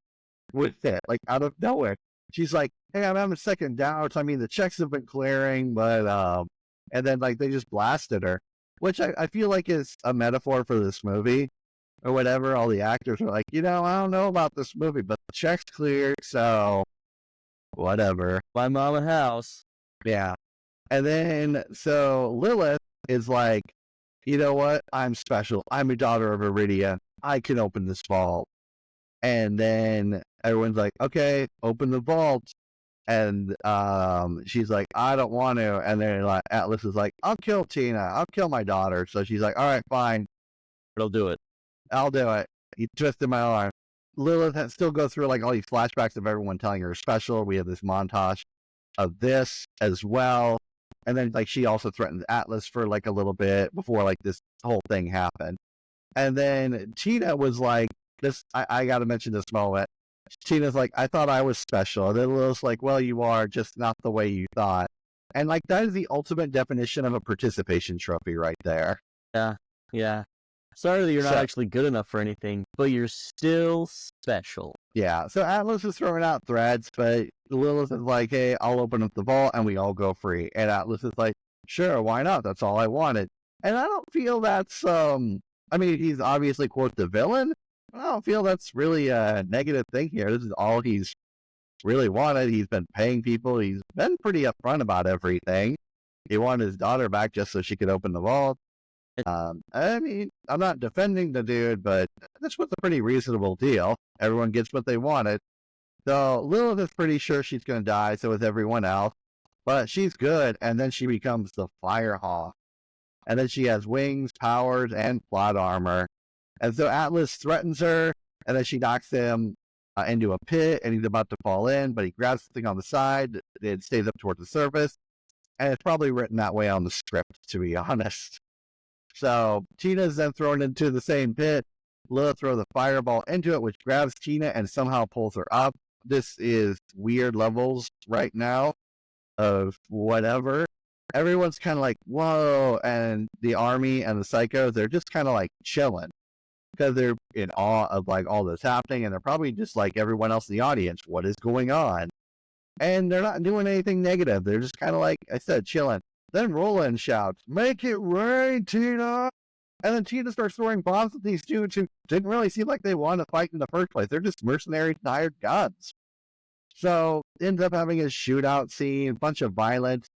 Speaker 2: with it, out of nowhere. She's like, hey, I'm having second doubts. I mean, the checks have been clearing, but, and then, they just blasted her, which I feel like is a metaphor for this movie. Or whatever, all the actors are like, I don't know about this movie, but the check's cleared, so whatever.
Speaker 4: My mama house.
Speaker 2: Yeah. And then, so Lilith is like, you know what? I'm special. I'm a daughter of Iridia. I can open this vault. And then everyone's like, okay, open the vault. And she's like, I don't want to. And then Atlas is like, I'll kill Tina. I'll kill my daughter. So she's like, all right, fine.
Speaker 4: I'll do it.
Speaker 2: I'll do it. He twisted my arm. Lilith still goes through all these flashbacks of everyone telling her special. We have this montage of this as well. And then she also threatens Atlas for a little bit before this whole thing happened. And then Tina was like, this, I got to mention this moment. Tina's like, I thought I was special. And then Lilith's like, well, you are, just not the way you thought. And that is the ultimate definition of a participation trophy right there.
Speaker 4: Yeah. Sorry that you're not actually good enough for anything, but you're still special.
Speaker 2: Yeah, so Atlas is throwing out threats, but Lilith is like, hey, I'll open up the vault and we all go free. And Atlas is like, sure, why not? That's all I wanted. And I don't feel that's, he's obviously, quote, the villain. I don't feel that's really a negative thing here. This is all he's really wanted. He's been paying people. He's been pretty upfront about everything. He wanted his daughter back just so she could open the vault. I'm not defending the dude, but this was a pretty reasonable deal. Everyone gets what they wanted. So Lilith is pretty sure she's going to die, so is everyone else. But she's good, and then she becomes the Firehawk. And then she has wings, powers, and plot armor. And so Atlas threatens her, and then she knocks him into a pit, and he's about to fall in, but he grabs something on the side. It stays up towards the surface, and it's probably written that way on the script, to be honest. So Tina's then thrown into the same pit. Lilith throws the fireball into it, which grabs Tina and somehow pulls her up. This is weird levels right now of whatever. Everyone's kind of like, whoa, and the army and the psychos, they're just kind of like chilling because they're in awe of like all this happening, and they're probably just like everyone else in the audience, what is going on? And they're not doing anything negative. They're just kind of like I said, chilling. Then Roland shouts, "Make it rain, Tina!" And then Tina starts throwing bombs at these dudes who didn't really seem like they wanted to fight in the first place. They're just mercenary hired guns. So ends up having a shootout scene, a bunch of violence.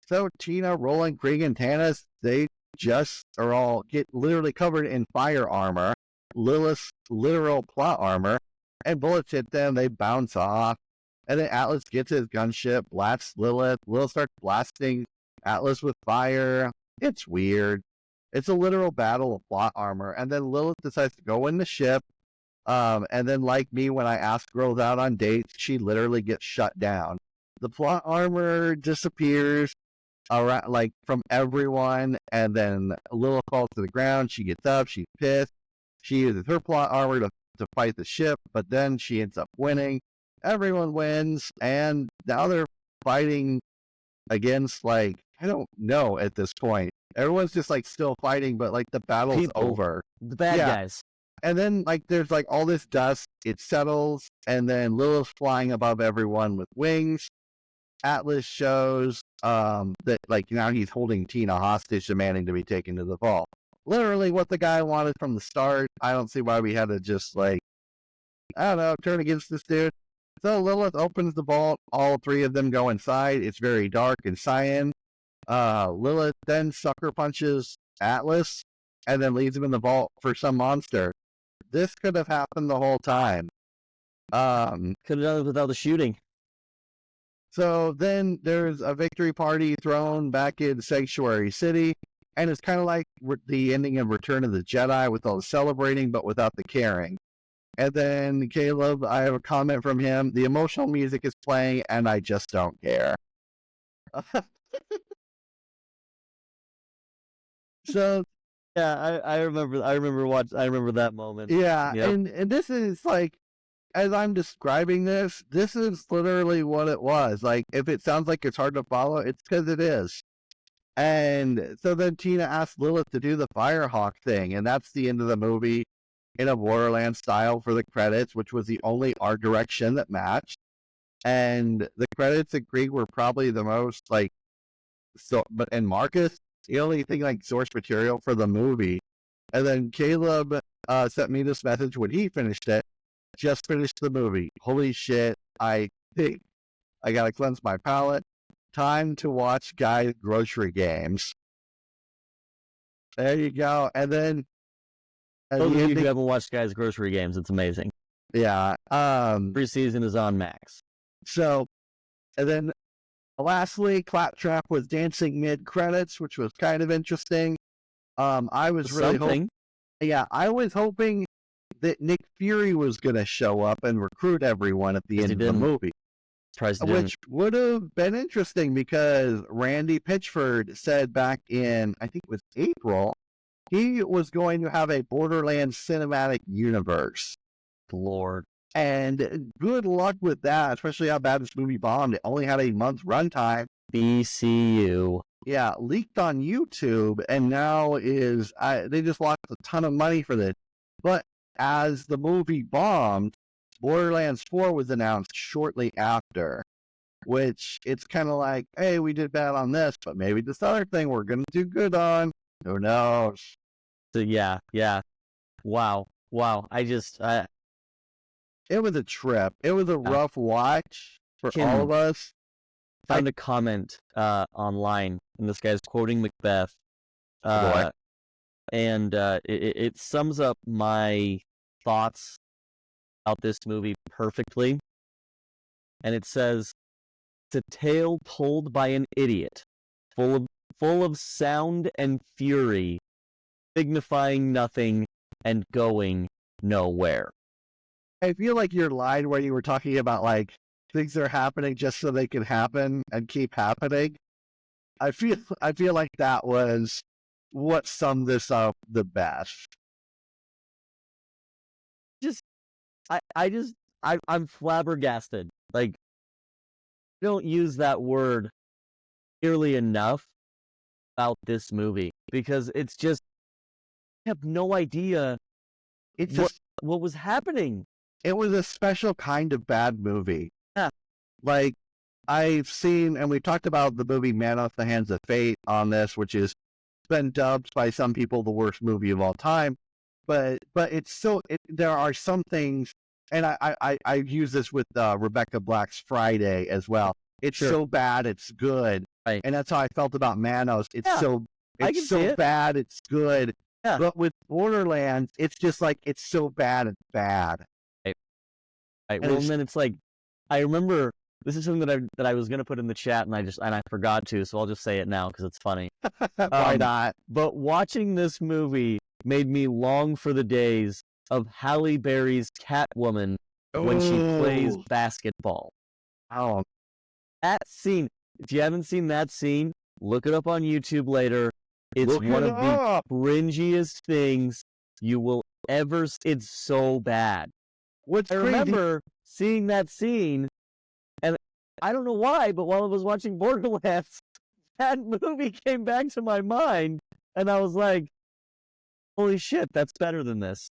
Speaker 2: So Tina, Roland, Krieg, and Tanis, they just are all get literally covered in fire armor, Lilith's literal plot armor, and bullets hit them. They bounce off. And then Atlas gets his gunship, blasts Lilith. Lilith starts blasting Atlas with fire. It's weird. It's a literal battle of plot armor. And then Lilith decides to go in the ship. And then, like me, when I ask girls out on dates, she literally gets shut down. The plot armor disappears around, like from everyone. And then Lilith falls to the ground. She gets up. She's pissed. She uses her plot armor to fight the ship. But then she ends up winning. Everyone wins. And now they're fighting against, like, I don't know at this point. Everyone's just like still fighting, but like the battle's over.
Speaker 4: The bad guys.
Speaker 2: And then like there's like all this dust, it settles, and then Lilith's flying above everyone with wings. Atlas shows that like now he's holding Tina hostage, demanding to be taken to the vault. Literally what the guy wanted from the start. I don't see why we had to just like, I don't know, turn against this dude. So Lilith opens the vault, all three of them go inside. It's very dark and cyan. Lilith then sucker punches Atlas and then leaves him in the vault for some monster. This could have happened the whole time.
Speaker 4: Could have done it without the shooting.
Speaker 2: So then there's a victory party thrown back in Sanctuary City, and it's kind of like the ending of Return of the Jedi with all the celebrating but without the caring. And then Caleb, I have a comment from him. The emotional music is playing, and I just don't care. So
Speaker 4: yeah, I remember that moment.
Speaker 2: Yeah,
Speaker 4: yep.
Speaker 2: and this is like, as I'm describing this is literally what it was. Like, if it sounds like it's hard to follow, it's because it is. And so then Tina asks Lilith to do the Firehawk thing, and that's the end of the movie in a Borderlands style for the credits, which was the only art direction that matched. And the credits at Krieg were probably the most like, so, but and Marcus, the only thing like source material for the movie. And then Caleb sent me this message when he finished it. Just finished the movie. Holy shit, I think I gotta cleanse my palate. Time to watch Guy's Grocery Games. There you go. And then
Speaker 4: those of you who haven't watched Guy's Grocery Games, it's amazing.
Speaker 2: Yeah.
Speaker 4: Every season is on Max.
Speaker 2: So, and then lastly, Claptrap was dancing mid-credits, which was kind of interesting. I was really hoping. Yeah, I was hoping that Nick Fury was going to show up and recruit everyone at the end of the movie. Which would have been interesting because Randy Pitchford said back in, I think it was April, he was going to have a Borderlands cinematic universe.
Speaker 4: Lord.
Speaker 2: And good luck with that, especially how bad this movie bombed. It only had a month runtime.
Speaker 4: BCU.
Speaker 2: Yeah, leaked on YouTube, and now they just lost a ton of money for this. But as the movie bombed, Borderlands 4 was announced shortly after, which it's kind of like, hey, we did bad on this, but maybe this other thing we're going to do good on. Who knows?
Speaker 4: So yeah. Wow.
Speaker 2: It was a trip. It was a rough watch for all of us.
Speaker 4: Found a comment online, and this guy's quoting Macbeth. And it sums up my thoughts about this movie perfectly. And it says, "It's a tale told by an idiot, full of sound and fury, signifying nothing and going nowhere."
Speaker 2: I feel like your line where you were talking about like things are happening just so they can happen and keep happening. I feel like that was what summed this up the best.
Speaker 4: I'm flabbergasted. Like, don't use that word nearly enough about this movie because it's just, I have no idea
Speaker 2: It's
Speaker 4: what was happening.
Speaker 2: it was a special kind of bad movie.
Speaker 4: Yeah.
Speaker 2: Like I've seen, and we talked about the movie Man Off the Hands of Fate on this, which has been dubbed by some people the worst movie of all time. But it's so there are some things, and I use this with Rebecca Black's Friday as well. It's
Speaker 4: Sure.
Speaker 2: so bad, it's good,
Speaker 4: Right.
Speaker 2: and that's how I felt about Manos. It's
Speaker 4: Yeah, I can
Speaker 2: it's
Speaker 4: see
Speaker 2: so
Speaker 4: it.
Speaker 2: bad, it's good.
Speaker 4: Yeah.
Speaker 2: But with Borderlands, it's just like it's so bad, it's bad.
Speaker 4: Right.
Speaker 2: And
Speaker 4: Well,
Speaker 2: it's-
Speaker 4: and then it's like, I remember this is something that I was gonna put in the chat, and I forgot to, so I'll just say it now because it's funny.
Speaker 2: Why not?
Speaker 4: But watching this movie made me long for the days of Halle Berry's Catwoman when she plays
Speaker 2: Oh.
Speaker 4: basketball.
Speaker 2: Oh,
Speaker 4: That scene, if you haven't seen that scene, look it up on YouTube later. It's
Speaker 2: look
Speaker 4: one
Speaker 2: it
Speaker 4: of the
Speaker 2: up.
Speaker 4: cringiest things you will ever see. It's so bad.
Speaker 2: What's
Speaker 4: I
Speaker 2: crazy?
Speaker 4: remember seeing that scene, and I don't know why, but while I was watching Borderlands, that movie came back to my mind, and I was like, holy shit, that's better than this.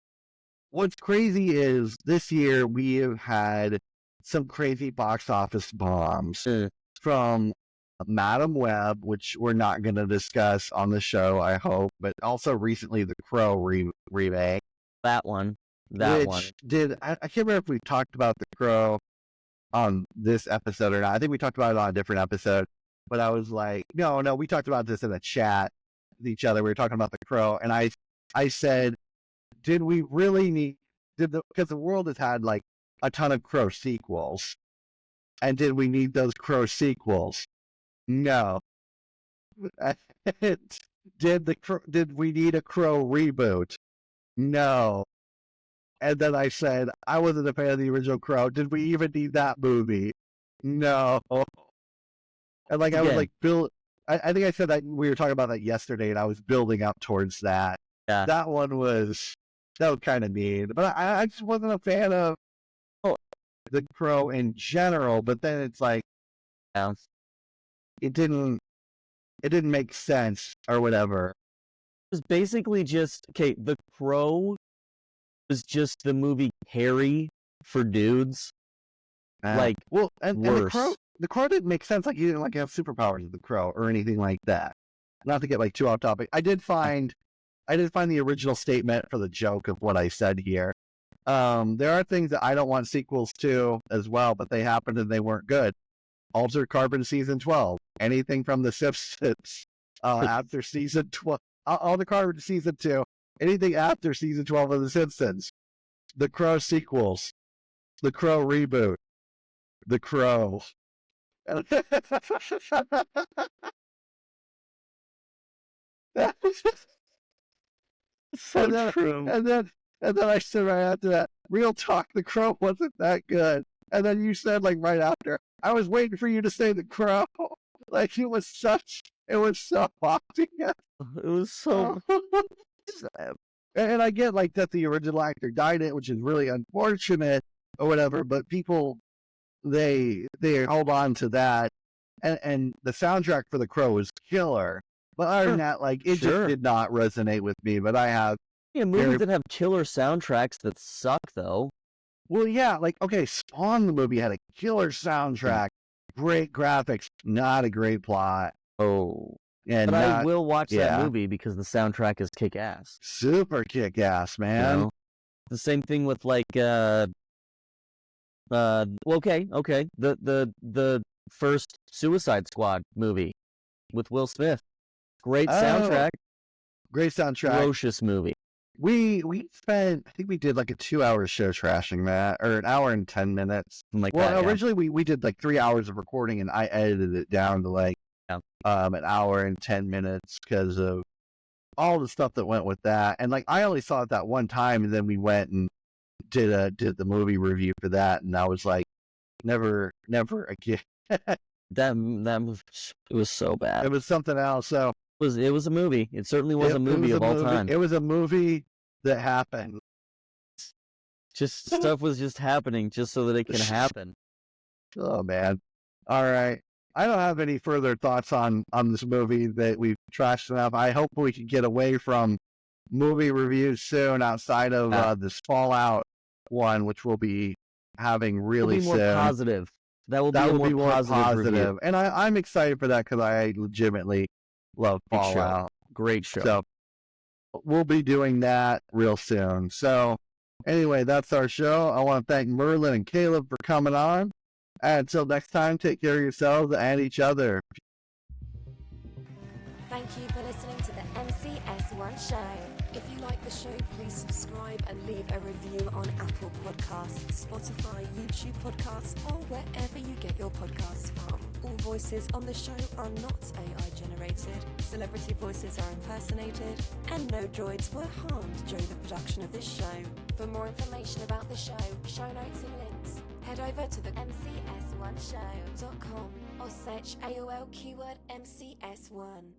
Speaker 2: What's crazy is this year we have had some crazy box office bombs from Madam Web, which we're not going to discuss on the show, I hope, but also recently the Crow remake.
Speaker 4: That one.
Speaker 2: I can't remember if we talked about the Crow on this episode or not. I think we talked about it on a different episode, but I was like, no, we talked about this in a chat with each other. We were talking about the Crow, and I said, did we really need, because the world has had like a ton of Crow sequels, and did we need those Crow sequels? No. Did we need a Crow reboot? No. And then I said, I wasn't a fan of the original Crow. Did we even need that movie? No. And like, I was like, I think I said that we were talking about that yesterday, and I was building up towards that.
Speaker 4: Yeah.
Speaker 2: That was kind of mean. But I just wasn't a fan of the Crow in general. But then it's like,
Speaker 4: Yeah.
Speaker 2: it didn't make sense or whatever.
Speaker 4: It was basically just, okay, The Crow was just the movie Carrie for dudes. Like,
Speaker 2: well, and
Speaker 4: worse.
Speaker 2: the Crow didn't make sense. Like, you didn't like have superpowers of the Crow or anything like that. Not to get like too off topic. I did find the original statement for the joke of what I said here. There are things that I don't want sequels to as well, but they happened and they weren't good. Altered Carbon season 12. Anything from The Simpsons after season 12. Altered Carbon season 2. Anything after season 12 of The Simpsons. The Crow sequels. The Crow reboot. The Crow.
Speaker 4: so true.
Speaker 2: And then I said right after that, real talk, The Crow wasn't that good. And then you said like right after, I was waiting for you to say The Crow. Like it was so obvious.
Speaker 4: It was so.
Speaker 2: And I get like that the original actor died in it, which is really unfortunate or whatever, but people they hold on to that. And the soundtrack for The Crow is killer. But other than that, like it just did not resonate with me. But I have
Speaker 4: movies that have killer soundtracks that suck though.
Speaker 2: Well, yeah, like okay, Spawn the movie had a killer soundtrack, great graphics, not a great plot.
Speaker 4: Oh.
Speaker 2: And
Speaker 4: but I will watch that movie because the soundtrack is kick ass.
Speaker 2: Super kick ass, man.
Speaker 4: You know? The same thing with like okay. The first Suicide Squad movie with Will Smith. Great soundtrack.
Speaker 2: Great soundtrack.
Speaker 4: Ferocious movie.
Speaker 2: We spent, I think we did like a 2-hour show trashing that, or an hour and 10 minutes. Originally we did like 3 hours of recording, and I edited it down to like an hour and 10 minutes because of all the stuff that went with that. And like I only saw it that one time, and then we went and did the movie review for that, and I was like, never again.
Speaker 4: That movie, it was so bad.
Speaker 2: It was something else. So
Speaker 4: It was a movie. It certainly was a movie of all time.
Speaker 2: It was a movie that happened.
Speaker 4: Just stuff was just happening just so that it can happen.
Speaker 2: Oh man. All right. I don't have any further thoughts on this movie that we've trashed enough. I hope we can get away from movie reviews soon outside of this Fallout one, which we'll be having really
Speaker 4: more
Speaker 2: soon.
Speaker 4: Positive. That will be more positive. Review.
Speaker 2: And I'm excited for that because I legitimately love Fallout.
Speaker 4: Great show.
Speaker 2: So we'll be doing that real soon. So anyway, that's our show. I want to thank Merlin and Caleb for coming on. And until next time, take care of yourselves and each other.
Speaker 1: Thank you for listening to the MCS1 show. If you like the show, please subscribe and leave a review on Apple Podcasts, Spotify, YouTube Podcasts, or wherever you get your podcasts from. All voices on the show are not AI generated, celebrity voices are impersonated, and no droids were harmed during the production of this show. For more information about the show notes and links, head over to the MCS1show.com or search AOL keyword MCS1.